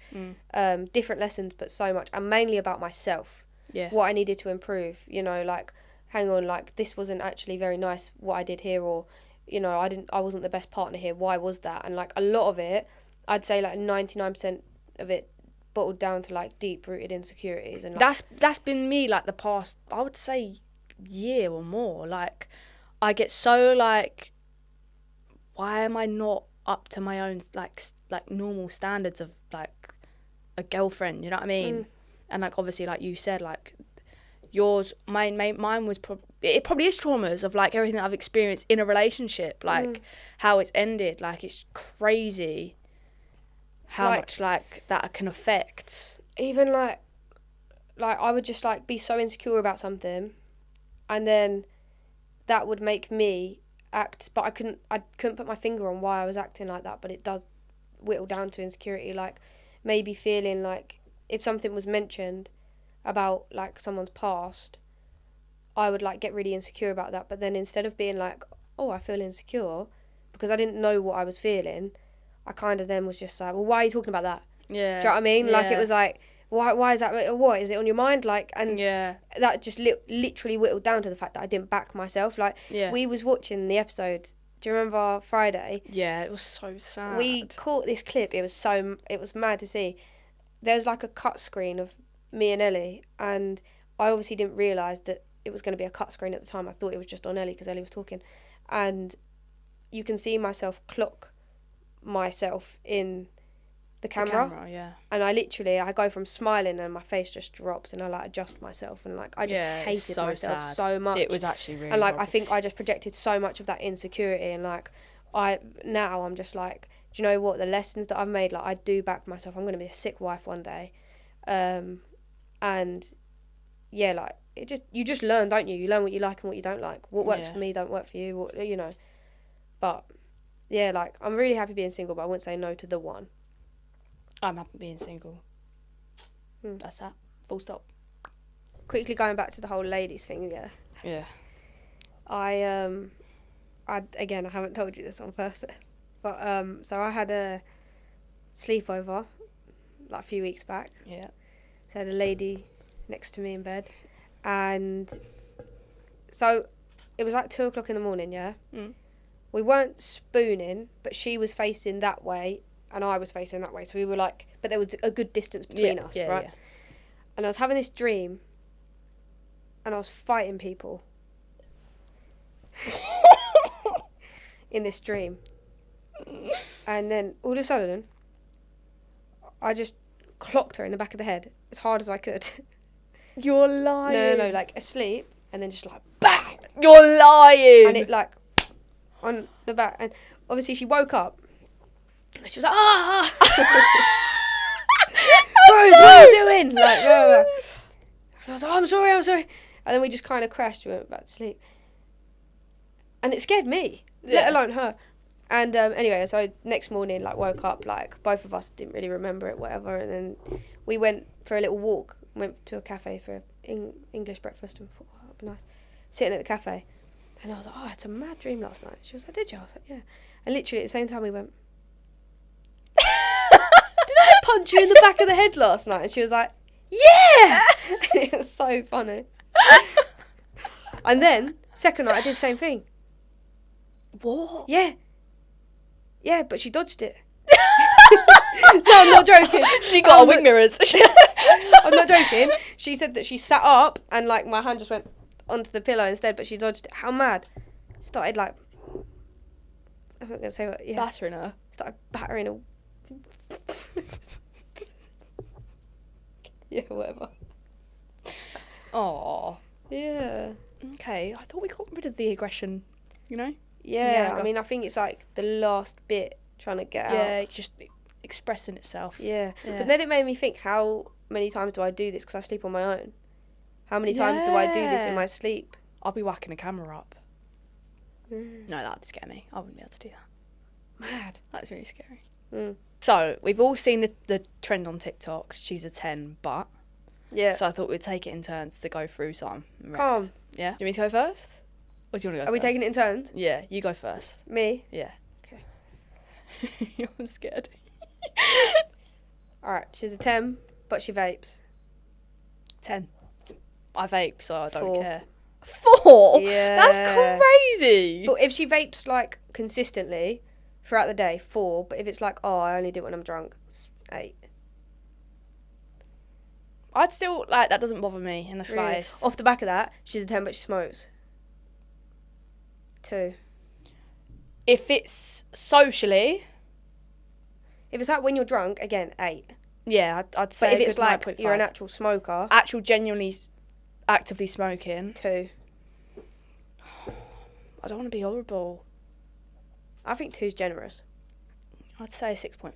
Different lessons, but so much, and mainly about myself. Yeah. What I needed to improve. You know, like, hang on, like, this wasn't actually very nice what I did here, or, you know, I wasn't the best partner here. Why was that? And, like, a lot of it, I'd say like 99% of it bottled down to, like, deep rooted insecurities. And, like, that's been me, like, the past, I would say, year or more. Like, I get so, like, why am I not up to my own, like normal standards of, like, a girlfriend? You know what I mean? And, like, obviously, like you said, like, yours, mine was it probably is traumas of, like, everything that I've experienced in a relationship, like how it's ended. Like, it's crazy how much, like, that can affect. Even like I would just, like, be so insecure about something, and then that would make me act, but I couldn't put my finger on why I was acting like that, but it does whittle down to insecurity. Like, maybe feeling like if something was mentioned about, like, someone's past, I would, like, get really insecure about that. But then instead of being like, oh, I feel insecure, because I didn't know what I was feeling, I kind of then was just like, well, why are you talking about that? Yeah. Do you know what I mean? Yeah. Like, it was like, why is that? What is it on your mind? Like, and that just literally whittled down to the fact that I didn't back myself. Like, we was watching the episode. Do you remember Friday? Yeah, it was so sad. We caught this clip. It was mad to see. There was, like, a cut screen of me and Ellie, and I obviously didn't realise that it was going to be a cut screen at the time. I thought it was just on Ellie because Ellie was talking, and you can see myself clock myself in the camera, and I go from smiling and my face just drops, and I, like, adjust myself, and, like, I just hated myself so much. It was actually really, and, like, horrible. I think I just projected so much of that insecurity, and, like, I'm just like, do you know what, the lessons that I've made, like, I do back myself. I'm going to be a sick wife one day, and yeah, like, you just learn, don't you? You learn what you like and what you don't like. What works for me don't work for you, what, you know. But yeah, like, I'm really happy being single, but I wouldn't say no to the one. I'm happy being single. That's that. Full stop. Quickly going back to the whole ladies thing, Yeah. I haven't told you this on purpose, but so I had a sleepover, like, a few weeks back. Yeah. So I had a lady next to me in bed, and so it was like 2:00 in the morning. Yeah. We weren't spooning, but she was facing that way and I was facing that way, so we were, like, but there was a good distance between us, right? Yeah. And I was having this dream, and I was fighting people in this dream, and then all of a sudden, I just clocked her in the back of the head as hard as I could. You're lying. No, like, asleep, and then just, like, bang. You're lying. And it, like, on the back, and obviously she woke up. And she was like, ah! Rose, what are you doing? Like, blah, blah, blah. And I was like, I'm sorry. And then we just kind of crashed. We went back to sleep. And it scared me, let alone her. And anyway, so next morning, like, woke up, like, both of us didn't really remember it, whatever, and then we went for a little walk, went to a cafe for English breakfast, and thought, oh, that'd be nice, sitting at the cafe, and I was like, oh, I had a mad dream last night. She was like, did you? I was like, yeah. And literally at the same time we went, did I punch you in the back of the head last night? And she was like, yeah! And it was so funny. And then, second night, I did the same thing. What? Yeah. Yeah, but she dodged it. No, I'm not joking. She got her wing mirrors. I'm not joking. She said that she sat up and, like, my hand just went onto the pillow instead, but she dodged it. How mad. Started, like, I'm not going to say what, yeah. Battering her. Started battering her. Yeah, whatever. Aww. Yeah. Okay, I thought we got rid of the aggression, you know? Yeah, I mean, I think it's, like, the last bit trying to get out. Yeah, just expressing itself. Yeah. But then it made me think, how many times do I do this? Because I sleep on my own. How many times do I do this in my sleep? I'll be whacking a camera up. Mm. No, that'd scare me. I wouldn't be able to do that. Mad. That's really scary. Mm. So, we've all seen the trend on TikTok, she's a 10, but... Yeah. So I thought we'd take it in turns to go through some. Calm. Yeah? Do you want me to go first? Or do you want to go first? Are we taking it in turns? Yeah, you go first. Me? Yeah. Okay. I'm scared. Alright, she's a 10, but she vapes. 10. I vape, so I don't 4. care. 4? Yeah. That's crazy. But if she vapes, like, consistently throughout the day, 4. But if it's like, oh, I only do it when I'm drunk, it's 8. I'd still, like, that doesn't bother me in the slightest. Really? Off the back of that, she's a 10, but she smokes. 2. If it's socially... If it's like when you're drunk, again, 8. Yeah, I'd say But if it's like 9.5. you're an actual smoker... Actual genuinely actively smoking... 2. I don't want to be horrible. I think 2's generous. I'd say 6.5.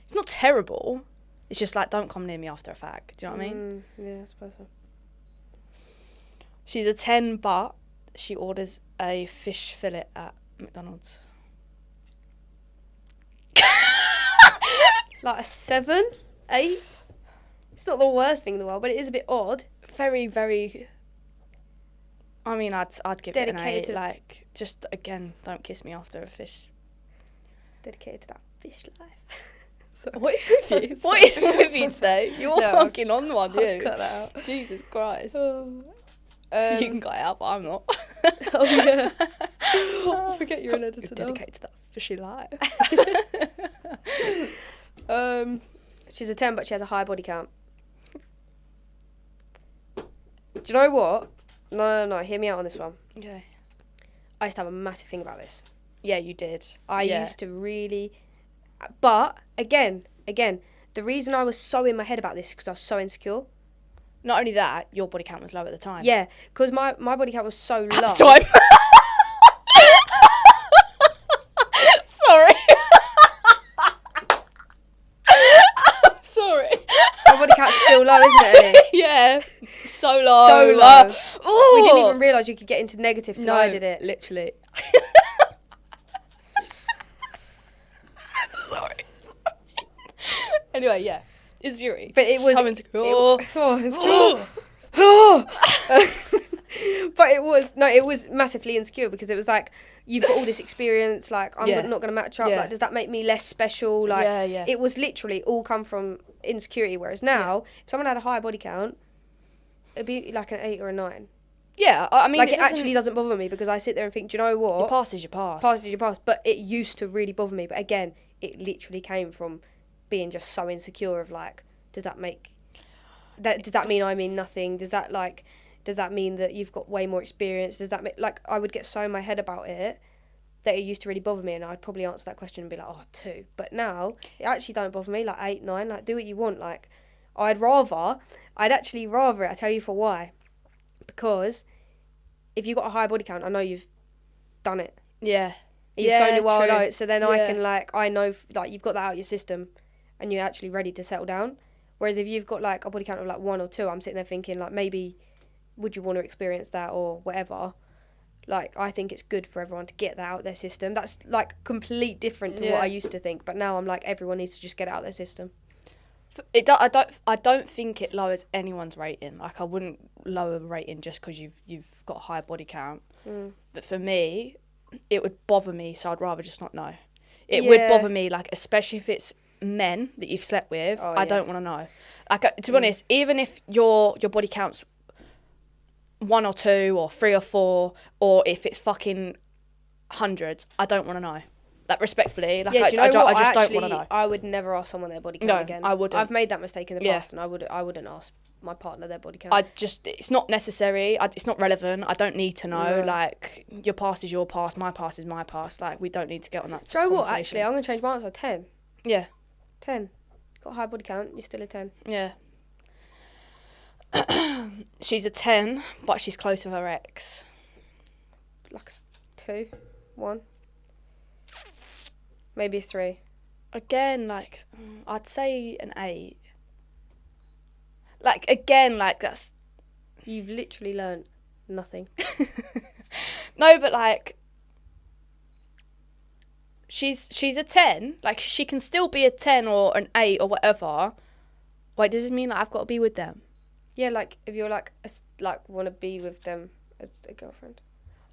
It's not terrible. It's just like, don't come near me after a fag. Do you know what I mean? Yeah, I suppose so. She's a 10, but she orders a fish fillet at McDonald's. Like a 7? 8? It's not the worst thing in the world, but it is a bit odd. Very, very... I mean, I'd give it an 8. Dedicated. Like, just, again, don't kiss me after a fish. Dedicated to that fish life. What is with you? What is with you today? You're fucking on one, I'll you. cut that out. Jesus Christ. You You can cut it out, but I'm not. Oh, yeah. I forget you're an editor now. Dedicated to that fishy life. She's a 10, but she has a high body count. Do you know what? No, hear me out on this one. Okay. I used to have a massive thing about this. Yeah, you did. I used to really... But, again, the reason I was so in my head about this is because I was so insecure. Not only that, your body count was low at the time. Yeah, because my body count was so low. At the time. Sorry. I'm sorry. My body count's still low, isn't it, Ellie? Yeah. So low. So low. Ooh. We didn't even realise you could get into negative till I did it. Literally. Sorry. Anyway, yeah. It's Yuri. But it was... so insecure. But it was massively insecure because it was like, you've got all this experience, like, I'm not going to match up, like, does that make me less special? Like, it was literally all come from insecurity, whereas now, if someone had a high body count, it'd be like an 8 or a 9. Yeah, I mean... Like, it actually doesn't bother me because I sit there and think, do you know what? Your past is your past. Past is your past. But it used to really bother me. But again, it literally came from being just so insecure of, like, does that mean I mean nothing? Does that mean that you've got way more experience? Does that mean, like, I would get so in my head about it that it used to really bother me, and I'd probably answer that question and be like, 2. But now, it actually don't bother me, like 8, 9, like, do what you want. Like, I'd actually rather it. I tell you for why. Because if you've got a high body count, I know you've done it. Yeah. You've sown your wild true. oats, so then I can, like, I know, like, you've got that out of your system and you're actually ready to settle down. Whereas if you've got, like, a body count of, like, 1 or 2, I'm sitting there thinking, like, maybe would you want to experience that or whatever? Like, I think it's good for everyone to get that out of their system. That's, like, complete different to what I used to think. But now I'm like, everyone needs to just get it out of their system. I don't think it lowers anyone's rating. Like, I wouldn't lower a rating just because you've got a higher body count. But for me, it would bother me, so I'd rather just not know. It would bother me, like, especially if it's men that you've slept with. I don't want to know. Like, to be honest, even if your body count's 1 or 2 or 3 or 4, or if it's fucking hundreds, I don't want to know. Like, respectfully, like, I just don't want to know. I would never ask someone their body count again. I wouldn't. I've made that mistake in the past, and I wouldn't ask my partner their body count. It's not necessary. It's not relevant. I don't need to know. No. Like, your past is your past, my past is my past. Like, we don't need to get on that. Do you know what? Actually, I'm gonna change my answer. 10. Yeah. 10. Got a high body count. You're still a 10. Yeah. She's a 10, but she's close with her ex. Like 2, 1. Maybe a 3. Again, like, I'd say an 8. Like, again, like, that's... You've literally learnt nothing. No, but, like, she's a 10. Like, she can still be a 10 or an 8 or whatever. Wait, does this mean that I've got to be with them? Yeah, like, if you're, like, want to be with them as a girlfriend.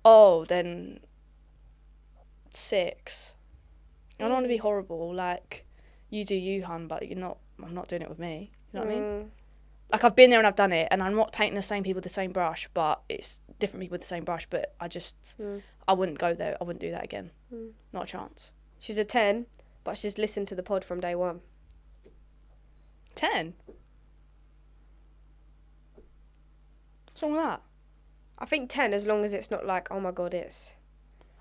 Oh, then 6. I don't want to be horrible. Like, you do you, hun, but I'm not doing it with me. You know what I mean? Like, I've been there and I've done it, and I'm not painting the same people with the same brush, but it's different people with the same brush, but I wouldn't go there. I wouldn't do that again. Not a chance. She's a 10, but she's listened to the pod from day 1. 10? What's wrong with that? I think 10, as long as it's not like, oh my God, it's...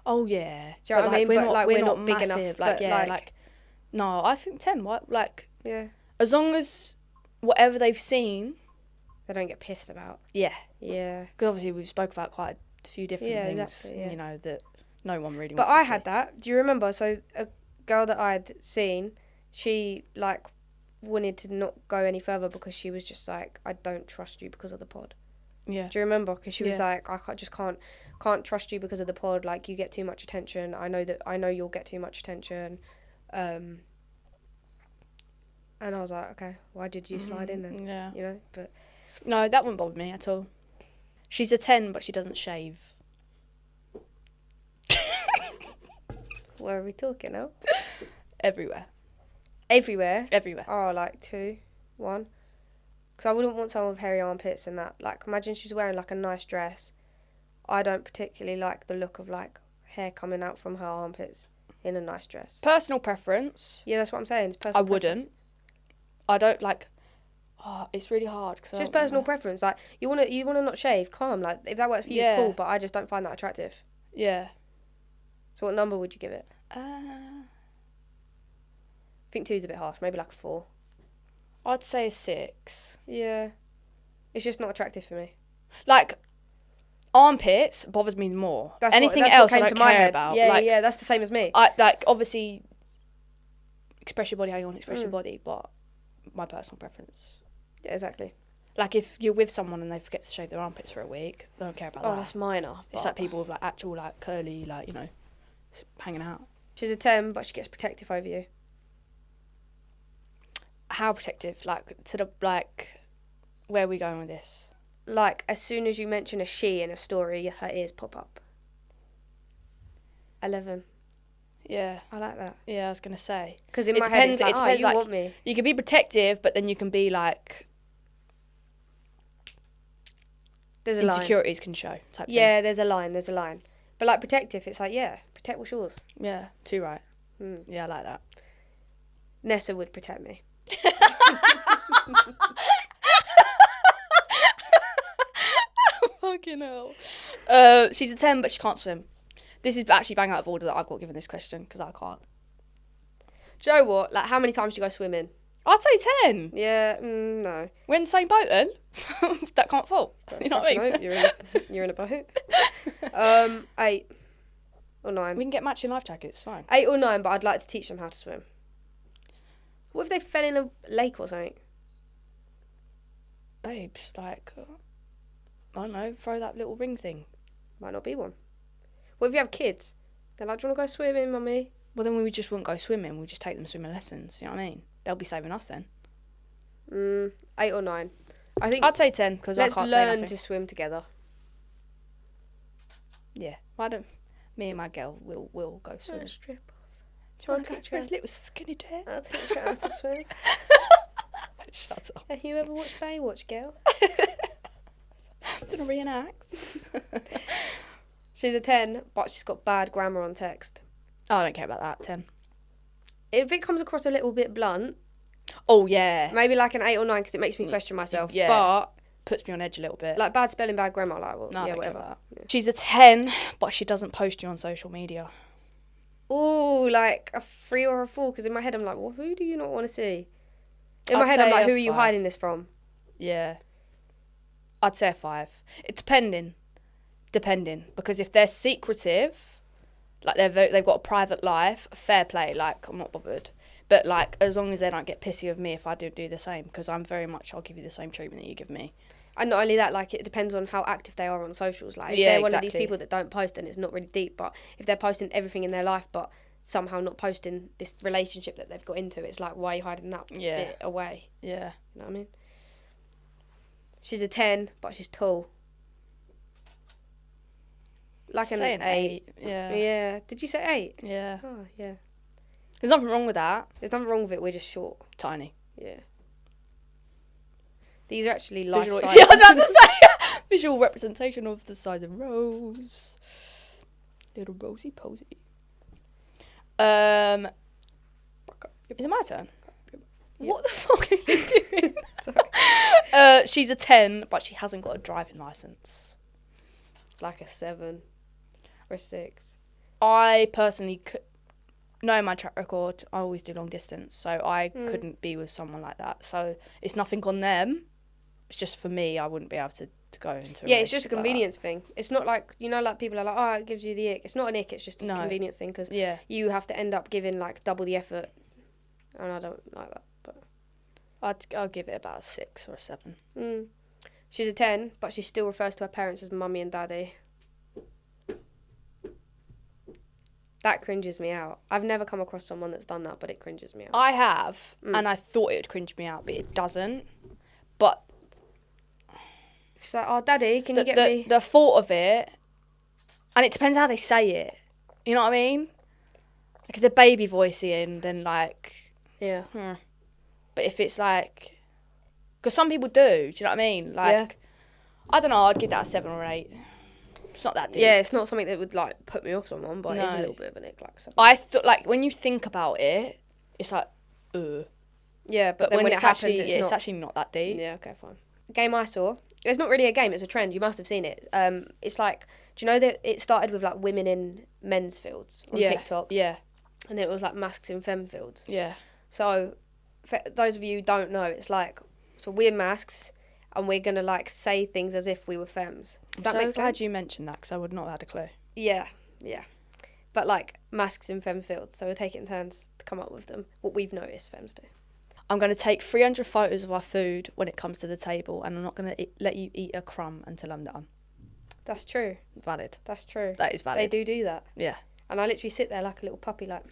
Oh, yeah. Do you know what I mean? We're not big massive. enough. Like, yeah, like... No, I think 10. What? Like... Yeah. As long as whatever they've seen... They don't get pissed about. Yeah. Yeah. Because obviously we've spoke about quite a few different things, exactly, yeah. you know, that no one really but wants to see. But I had that. Do you remember? So a girl that I'd seen, she, like, wanted to not go any further because she was just like, I don't trust you because of the pod. Yeah. Do you remember? Because she was like, I can't trust you because of the pod. Like, you get too much attention. I know you'll get too much attention. And I was like, okay, why did you slide in then? Yeah. You know, but... No, that wouldn't bother me at all. She's a 10, but she doesn't shave. Where are we talking now? Everywhere. Everywhere? Everywhere. Oh, like 2, 1. Because I wouldn't want someone with hairy armpits and that. Like, imagine she's wearing, like, a nice dress. I don't particularly like the look of, like, hair coming out from her armpits in a nice dress. Personal preference. Yeah, that's what I'm saying. It's personal preference. Wouldn't. I don't, like... Oh, it's really hard. It's just personal preference. Like, you wanna not shave, calm. Like, if that works for you, cool. But I just don't find that attractive. Yeah. So what number would you give it? I think 2's a bit harsh. Maybe like a 4. I'd say a 6. Yeah. It's just not attractive for me. Like, armpits bothers me more. Anything else I don't care about. Yeah, like, yeah, that's the same as me. Like, obviously, express your body how you want to express your body, but my personal preference. Yeah, exactly. Like, if you're with someone and they forget to shave their armpits for a week, they don't care about that. Oh, that's minor. It's like people with, like, actual, like, curly, like, you know, hanging out. She's a 10, but she gets protective over you. How protective? Like, to the, like, where are we going with this? Like, as soon as you mention a she in a story, her ears pop up. 11. Yeah. I like that. Yeah, I was going to say. Because in my head, it's like, you like, want me. You can be protective, but then you can be, like... There's a line. Insecurities can show, type thing. Yeah, there's a line. But, like, protective, it's like, yeah, protect what's yours. Yeah, too right. Yeah, I like that. Nessa would protect me. Fucking hell. She's a 10, but she can't swim. This is actually bang out of order that I've got given this question, because I can't. Do you know what? Like, how many times do you go swimming? I'd say 10. Yeah, no. We're in the same boat, then. That can't fall. You know what I mean? No, you're in a boat. 8 or 9. We can get matching life jackets, fine. 8 or 9, but I'd like to teach them how to swim. What if they fell in a lake or something? Babes, like, I don't know, throw that little ring thing. Might not be one. What if you have kids? They're like, do you want to go swimming, mummy? Well, then we just wouldn't go swimming. We'd just take them swimming lessons. You know what I mean? They'll be saving us then. 8 or 9. I think I'd say 10 because I can't say let's nothing. learn to swim together. Yeah. Why don't me and my girl will go swimming? Strip. Do you want to go for his little skinny dip? I'll teach you how to swim. Shut up. Have you ever watched Baywatch, girl? Do you want to reenact? She's a 10, but she's got bad grammar on text. Oh, I don't care about that. 10. If it comes across a little bit blunt, oh yeah, maybe like an 8 or 9 because it makes me question myself. Yeah. But puts me on edge a little bit. like bad spelling, bad grammar, like well, No, yeah, I don't care whatever. about that. Yeah. She's a 10, but she doesn't post you on social media. Ooh, like a 3 or a 4 because in my head I'm like, well, who do you not want to see? In I'd my head I'm say like, a who are you 5. hiding this from? Yeah. I'd say a 5. It depending, because if they're secretive, like they've got a private life, fair play. Like I'm not bothered, but like as long as they don't get pissy with me if I do the same, because I'm very much I'll give you the same treatment that you give me. And not only that, like it depends on how active they are on socials. Like if Yeah, they're one of these exactly. people that don't post, then it's not really deep. But if they're posting everything in their life, but somehow not posting this relationship that they've got into, it's like, why are you hiding that bit away? Yeah. You know what I mean? She's a 10, but she's tall. Like an 8. Yeah. Yeah. Did you say 8? Yeah. Oh, yeah. There's nothing wrong with that. There's nothing wrong with it. We're just short. Tiny. Yeah. These are actually Visual, life-size. yeah, I was about to say visual representation of the size of Rose. Little Rosy Posy. Is it my turn? Yeah. What the fuck are you doing? Sorry. She's a 10, but she hasn't got a driving licence. Like a 7 or a 6. I personally knowing my track record, I always do long distance, so I couldn't be with someone like that. So it's nothing on them. It's just for me, I wouldn't be able to go into Yeah, it's just a relationship like convenience thing. It's not like, you know, like people are like, oh, it gives you the ick. It's not an ick, it's just a No. convenience thing because that. you have to end up giving like double the effort. And I don't like that. But I'll give it about a 6 or a 7. She's a 10, but she still refers to her parents as mummy and daddy. That cringes me out. I've never come across someone that's done that, but it cringes me out. I have, and I thought it would cringe me out, but it doesn't. But She's like, oh, daddy, can you get me... the thought of it, and it depends how they say it. You know what I mean? Like if they're baby voicing, then like... Yeah. But if it's like... Because some people do you know what I mean? Like, Yeah. I don't know, I'd give that a 7 or 8. It's not that deep. Yeah, it's not something that would like put me off someone, but it's a No. little bit of an ick. Like, so. I thought, like, when you think about it, it's like, Yeah, But then when it it's happens, actually, it's it's not. actually not that deep. Yeah, okay, fine. A game I saw. It's not really a game, it's a trend. You must have seen it. It's like, do you know that it started with like women in men's fields on TikTok? Yeah. And then it was like Mascs in Femme fields. Yeah. So, for those of you who don't know, it's like, so we're Mascs and we're going to like say things as if we were femmes. Does that I'm so make glad sense? you mentioned that because I would not have had a clue. Yeah. But like Mascs in Femme fields. So we'll take it in turns to come up with them. What we've noticed femmes do. I'm going to take 300 photos of our food when it comes to the table, and I'm not going to let you eat a crumb until I'm done. That's true. Valid. That's true. That is valid. They do that. Yeah. And I literally sit there like a little puppy, like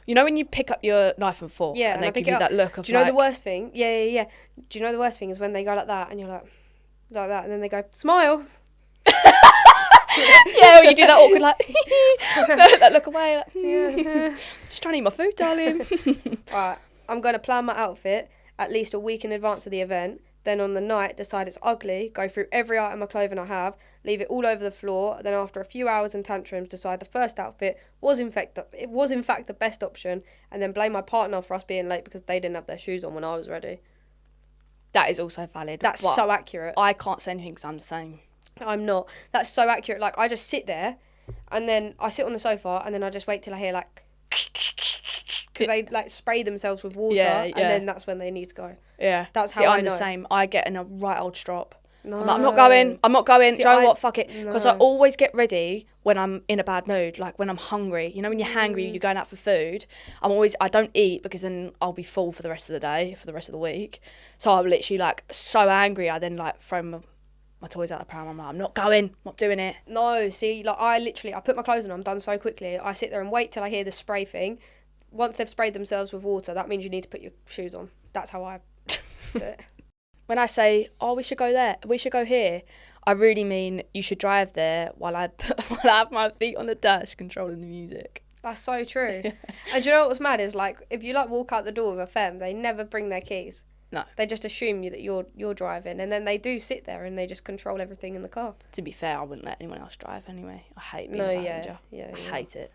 You know when you pick up your knife and fork, yeah, and they I pick give it you up. that look of Do you know the like, worst thing? Yeah. Do you know the worst thing is when they go like that and you're like that, and then they go, smile. yeah, or you do that awkward like, that look away, like, Yeah. just trying to eat my food, darling. Right, I'm going to plan my outfit at least a week in advance of the event. Then on the night, decide it's ugly, go through every item of clothing I have, leave it all over the floor. Then after a few hours and tantrums, decide the first outfit was in fact the best option, and then blame my partner for us being late because they didn't have their shoes on when I was ready. That is also valid. That's but so accurate. I can't say anything because I'm the same. I'm not. That's so accurate. Like, I just sit there, and then I sit on the sofa, and then I just wait till I hear, like, because they, like, spray themselves with water, and then that's when they need to go. Yeah. That's See, how I I'm know. the same. I get in a right old strop. No. I'm like, I'm not going. See, Do you know what? Fuck it. Because I no. always get ready when I'm in a bad mood, like when I'm hungry. You know, when you're hangry, you're going out for food. I don't eat because then I'll be full for the rest of the day, for the rest of the week. So I'm literally like so angry. I then like throw my toys out the pram. I'm like, I'm not going, not doing it. No, see, like I put my clothes on, I'm done so quickly. I sit there and wait till I hear the spray thing. Once they've sprayed themselves with water, that means you need to put your shoes on. That's how I do it. When I say, oh, we should go there, we should go here, I really mean you should drive there while I have my feet on the dash controlling the music. That's so true. And do you know what's mad is, like, if you, like, walk out the door with a femme, they never bring their keys. No. They just assume that you're driving, and then they do sit there and they just control everything in the car. To be fair, I wouldn't let anyone else drive anyway. I hate being a passenger. I hate it.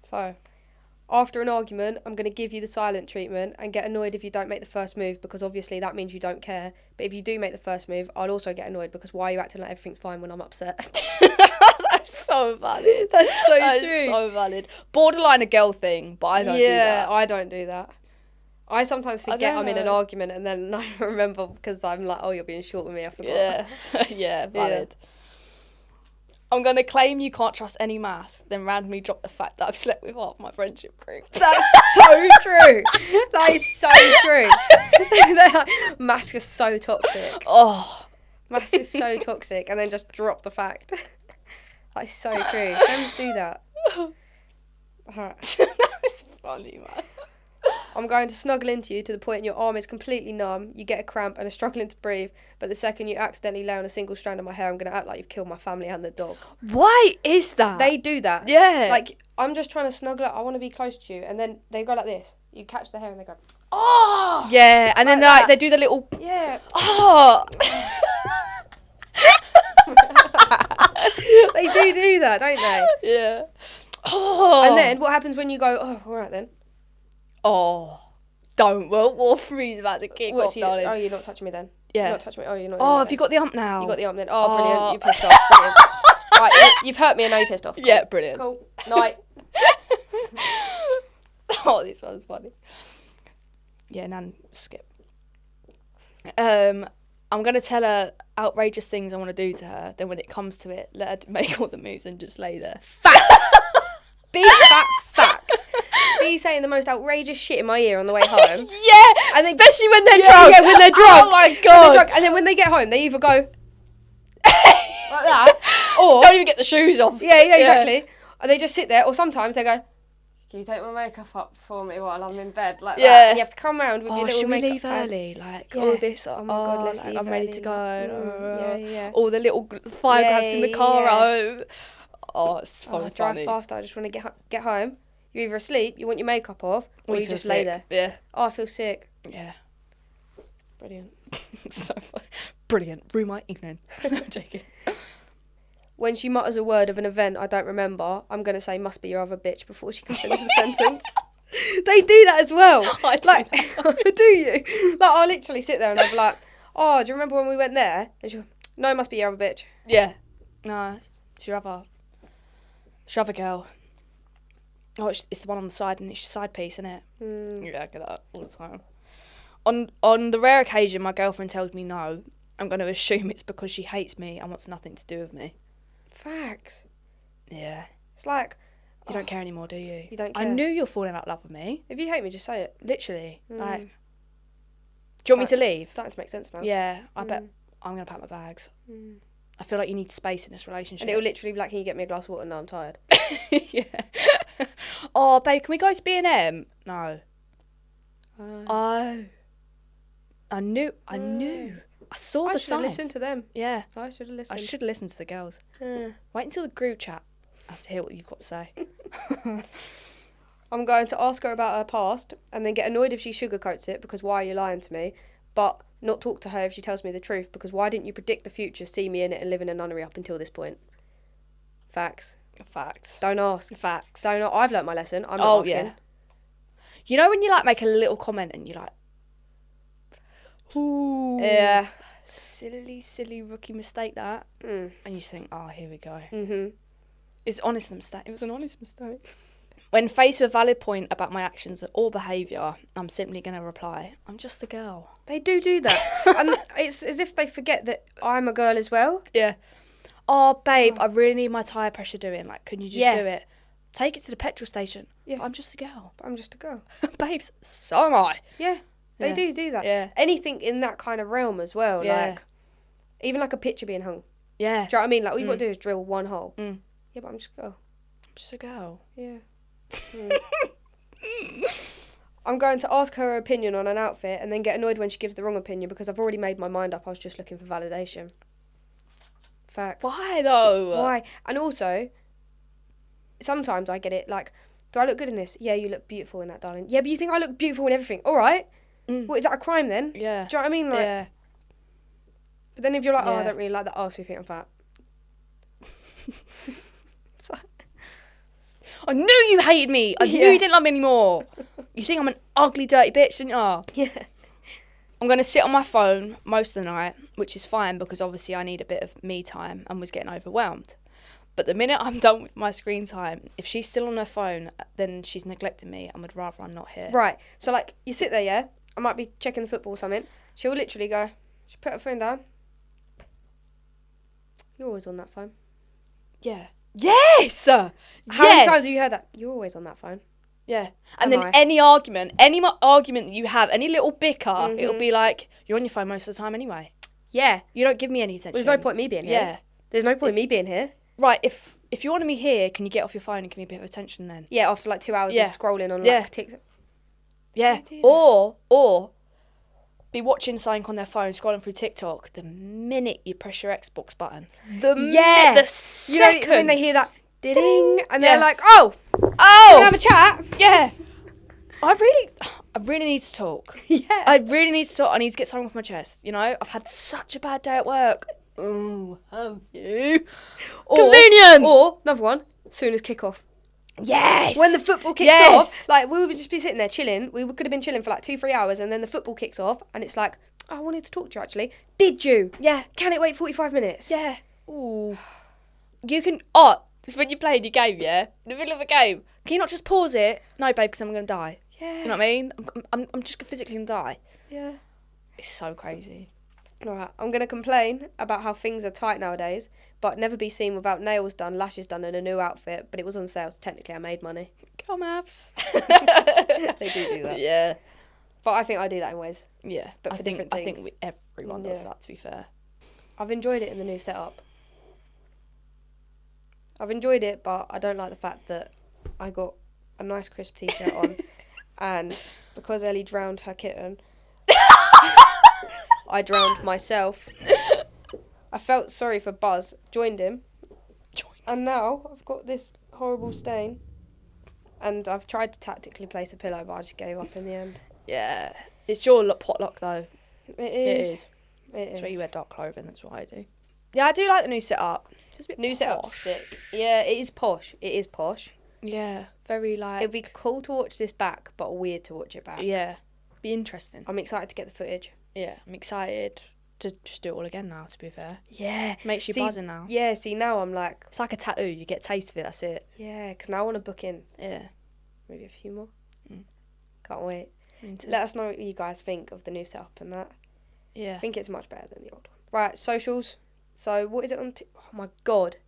So, after an argument, I'm going to give you the silent treatment and get annoyed if you don't make the first move, because obviously that means you don't care. But if you do make the first move, I'll also get annoyed because why are you acting like everything's fine when I'm upset? That's so valid. That's so true. That is so valid. Borderline a girl thing, but I don't do that. Yeah, I don't do that. I sometimes forget I'm in an know. argument and then I remember because I'm like, oh, you're being short with me, I forgot. Yeah, yeah, valid. Yeah. I'm going to claim you can't trust any Mascs, then randomly drop the fact that I've slept with half my friendship group. That's so true. That is so true. Mascs is so toxic. Oh. Mascs is so toxic, and then just drop the fact. That's so true. Femmes do that. Alright. That was funny, man. I'm going to snuggle into you to the point your arm is completely numb, you get a cramp and are struggling to breathe, but the second you accidentally lay on a single strand of my hair, I'm going to act like you've killed my family and the dog. Why is that? They do that. Yeah. Like, I'm just trying to snuggle up, I want to be close to you, and then they go like this. You catch the hair and they go, oh! Yeah, and then like they do the little... Yeah. Oh! They do that, don't they? Yeah. Oh! And then what happens when you go, oh, all right then? Oh, don't. World War III's about to kick off, darling. Oh, you're not touching me then? Yeah. You're not touching me? Oh, you're not. Oh, have you got the ump now? You got the ump then? Oh, brilliant. You're pissed off. Brilliant. Right, you've hurt me and now you're pissed off. Cool. Yeah, brilliant. Cool. Night. Oh, this one's funny. Yeah, Nan, skip. I'm going to tell her outrageous things I want to do to her. Then when it comes to it, let her make all the moves and just lay there. Facts. Big fat facts. He's saying the most outrageous shit in my ear on the way home. Yeah, and especially when they're drunk. Yeah, when they're drunk. Oh my God. And then when they get home, they either go like that, or... Don't even get the shoes off. Yeah, exactly. And they just sit there, or sometimes they go, can you take my makeup up for me while I'm in bed? Like that. And you have to come round with your little makeup. Should we leave early? Like, all this, oh my God, let's leave I'm ready to go. Yeah. All the little fire grabs in the car home. Oh, it's funny. Drive faster, I just want to get home. You're either asleep, you want your makeup off, or you just lay there. Yeah. Oh, I feel sick. Yeah. Brilliant. So funny. Brilliant. Ruin my evening. I'm joking. When she mutters a word of an event I don't remember, I'm going to say, must be your other bitch, before she can finish the sentence. They do that as well. I do that. Do you? Like, I'll literally sit there and I'll be like, oh, do you remember when we went there? And she'll, no, must be your other bitch. Yeah. No, it's your other girl. Oh, it's the one on the side, and it's your side piece, isn't it? Yeah, I get that all the time. On the rare occasion my girlfriend tells me no, I'm going to assume it's because she hates me and wants nothing to do with me. Facts. Yeah. It's like... You don't care anymore, do you? You don't care. I knew you're falling out of love with me. If you hate me, just say it. Literally. Like, do you want me to leave? It's starting to make sense now. Yeah, I bet I'm going to pack my bags. I feel like you need space in this relationship. And it'll literally be like, can you get me a glass of water? No, I'm tired. Yeah. Oh, babe, can we go to B&M? No. Oh. I knew. I saw the signs. I should have listened to them. Yeah. I should have listened. I should have listened to the girls. Wait until the group chat has to hear what you've got to say. I'm going to ask her about her past and then get annoyed if she sugarcoats it, because why are you lying to me? But not talk to her if she tells me the truth, because why didn't you predict the future, see me in it and live in a nunnery up until this point? Facts. Don't ask. Facts. Don't. I've learnt my lesson. I'm not asking. Yeah. You know when you like make a little comment and you're like, ooh. Yeah. Silly rookie mistake that. And you just think, oh, here we go. Mm-hmm. It's honest mistake. It was an honest mistake. When faced with a valid point about my actions or behaviour, I'm simply going to reply, I'm just a girl. They do that. And it's as if they forget that I'm a girl as well. Yeah. Oh, babe, I really need my tyre pressure doing. Like, can you just do it? Take it to the petrol station. Yeah. But I'm just a girl. Babes, so am I. Yeah. They do that. Yeah. Anything in that kind of realm as well. Yeah. Like, Even like a picture being hung. Yeah. Do you know what I mean? Like, all you got to do is drill one hole. Yeah, but I'm just a girl. Just a girl. Yeah. I'm going to ask her opinion on an outfit and then get annoyed when she gives the wrong opinion because I've already made my mind up. I was just looking for validation. Facts. Why though? Why? And also, sometimes I get it, like, do I look good in this? Yeah, you look beautiful in that, darling. Yeah, but you think I look beautiful in everything. All right. What, is that a crime then? Yeah. Do you know what I mean? Like, yeah. But then if you're like, oh, Yeah. I don't really like that arse, you think I'm fat. I knew you hated me. I knew you didn't love me anymore. You think I'm an ugly, dirty bitch, didn't you? Yeah. I'm going to sit on my phone most of the night, which is fine because obviously I need a bit of me time and was getting overwhelmed. But the minute I'm done with my screen time, if she's still on her phone, then she's neglecting me and would rather I'm not here. Right. So, like, you sit there, yeah? I might be checking the football or something. She'll literally go, she'll put her phone down. You're always on that phone. Yeah. Yes! How many times have you heard that? You're always on that phone. Yeah. And Am then I? any argument that you have, any little bicker, it'll be like, you're on your phone most of the time anyway. Yeah. You don't give me any attention. There's no point me being here. Yeah. There's no point me being here. Right, if you wanted me here, can you get off your phone and give me a bit of attention then? Yeah, after like 2 hours Yeah. of scrolling on Yeah. like TikTok. Yeah. do Or be watching something on their phone, scrolling through TikTok, the minute you press your Xbox button. The second. You know, when they hear that ding, and they're Yeah. like, oh, Oh! can I have a chat? Yeah. I really need to talk. Yeah. I really need to talk. I need to get something off my chest. You know, I've had such a bad day at work. Oh, have you? Convenient. Or, another one, soon as kick-off. Yes. When the football kicks off, like, we would just be sitting there chilling. We could have been chilling for like 2-3 hours, and then the football kicks off, and it's like, oh, I wanted to talk to you, actually. Did you? Yeah. Can it wait 45 minutes? Yeah. Ooh. You can. Oh, when you played your game, yeah, in the middle of a game, can you not just pause it? No, babe, because I'm gonna die. Yeah. You know what I mean? I'm just physically gonna die. Yeah. It's so crazy. Alright, I'm going to complain about how things are tight nowadays, but never be seen without nails done, lashes done, and a new outfit. But it was on sale, so technically I made money. Go Mavs. They do that. Yeah. But I think I do that in ways. Yeah. But I for think different things. everyone does Yeah. that, to be fair. I've enjoyed it in the new setup. I've enjoyed it, but I don't like the fact that I got a nice crisp t-shirt on, and because Ellie drowned her kitten, I drowned myself. I felt sorry for Buzz, joined him, and now I've got this horrible stain, and I've tried to tactically place a pillow, but I just gave up in the end. Yeah. It's your potluck, though. It is. That's where you wear dark clothing, that's what I do. Yeah, I do like the new setup. It's a bit New setup's posh. sick. Yeah, it is posh. It is posh. Yeah, very like... It'd be cool to watch this back, but weird to watch it back. Yeah, be interesting. I'm excited to get the footage. Yeah, I'm excited to just do it all again now, to be fair. Yeah. Makes you buzzing now. Yeah, see, now I'm like... It's like a tattoo, you get a taste of it, that's it. Yeah, because now I want to book in. Yeah. Maybe a few more. Mm. Can't wait. Me too. Let us know what you guys think of the new setup and that. Yeah. I think it's much better than the old one. Right, socials. So, what is it on... oh, my God.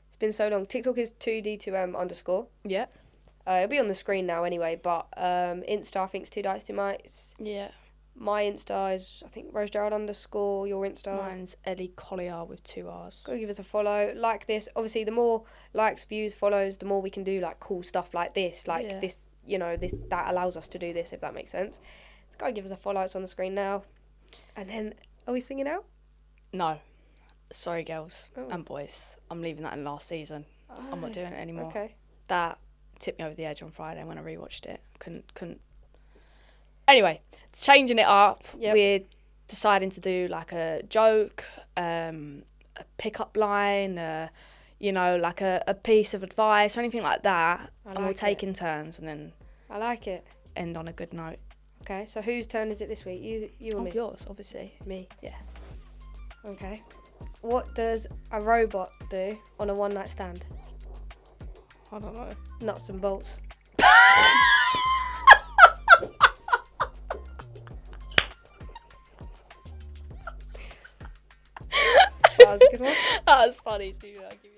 It's been so long. TikTok is 2D2M_. Yeah. It'll be on the screen now anyway, but Insta, I think, is twodykestwomics. Yeah. My Insta is, I think, rosegerald_. Your Insta. Mine's Ellie Collier with 2 R's. Go give us a follow. Like this. Obviously, the more likes, views, follows, the more we can do, like, cool stuff like this. Like, this, you know, this that allows us to do this, if that makes sense. So go give us a follow. It's on the screen now. And then, are we singing out? No. Sorry, girls and boys. I'm leaving that in last season. I'm not doing it anymore. Okay. That tipped me over the edge on Friday when I rewatched it. Couldn't. Anyway, changing it up. Yep. We're deciding to do like a joke, a pickup line, you know, like a piece of advice or anything like that. And we'll take in turns and then I like it. end on a good note. Okay, so whose turn is it this week? You or me? Yours, obviously. Me. Yeah. Okay. What does a robot do on a one-night stand? I don't know. Nuts and bolts. That was a good one. That was funny too. I'll give you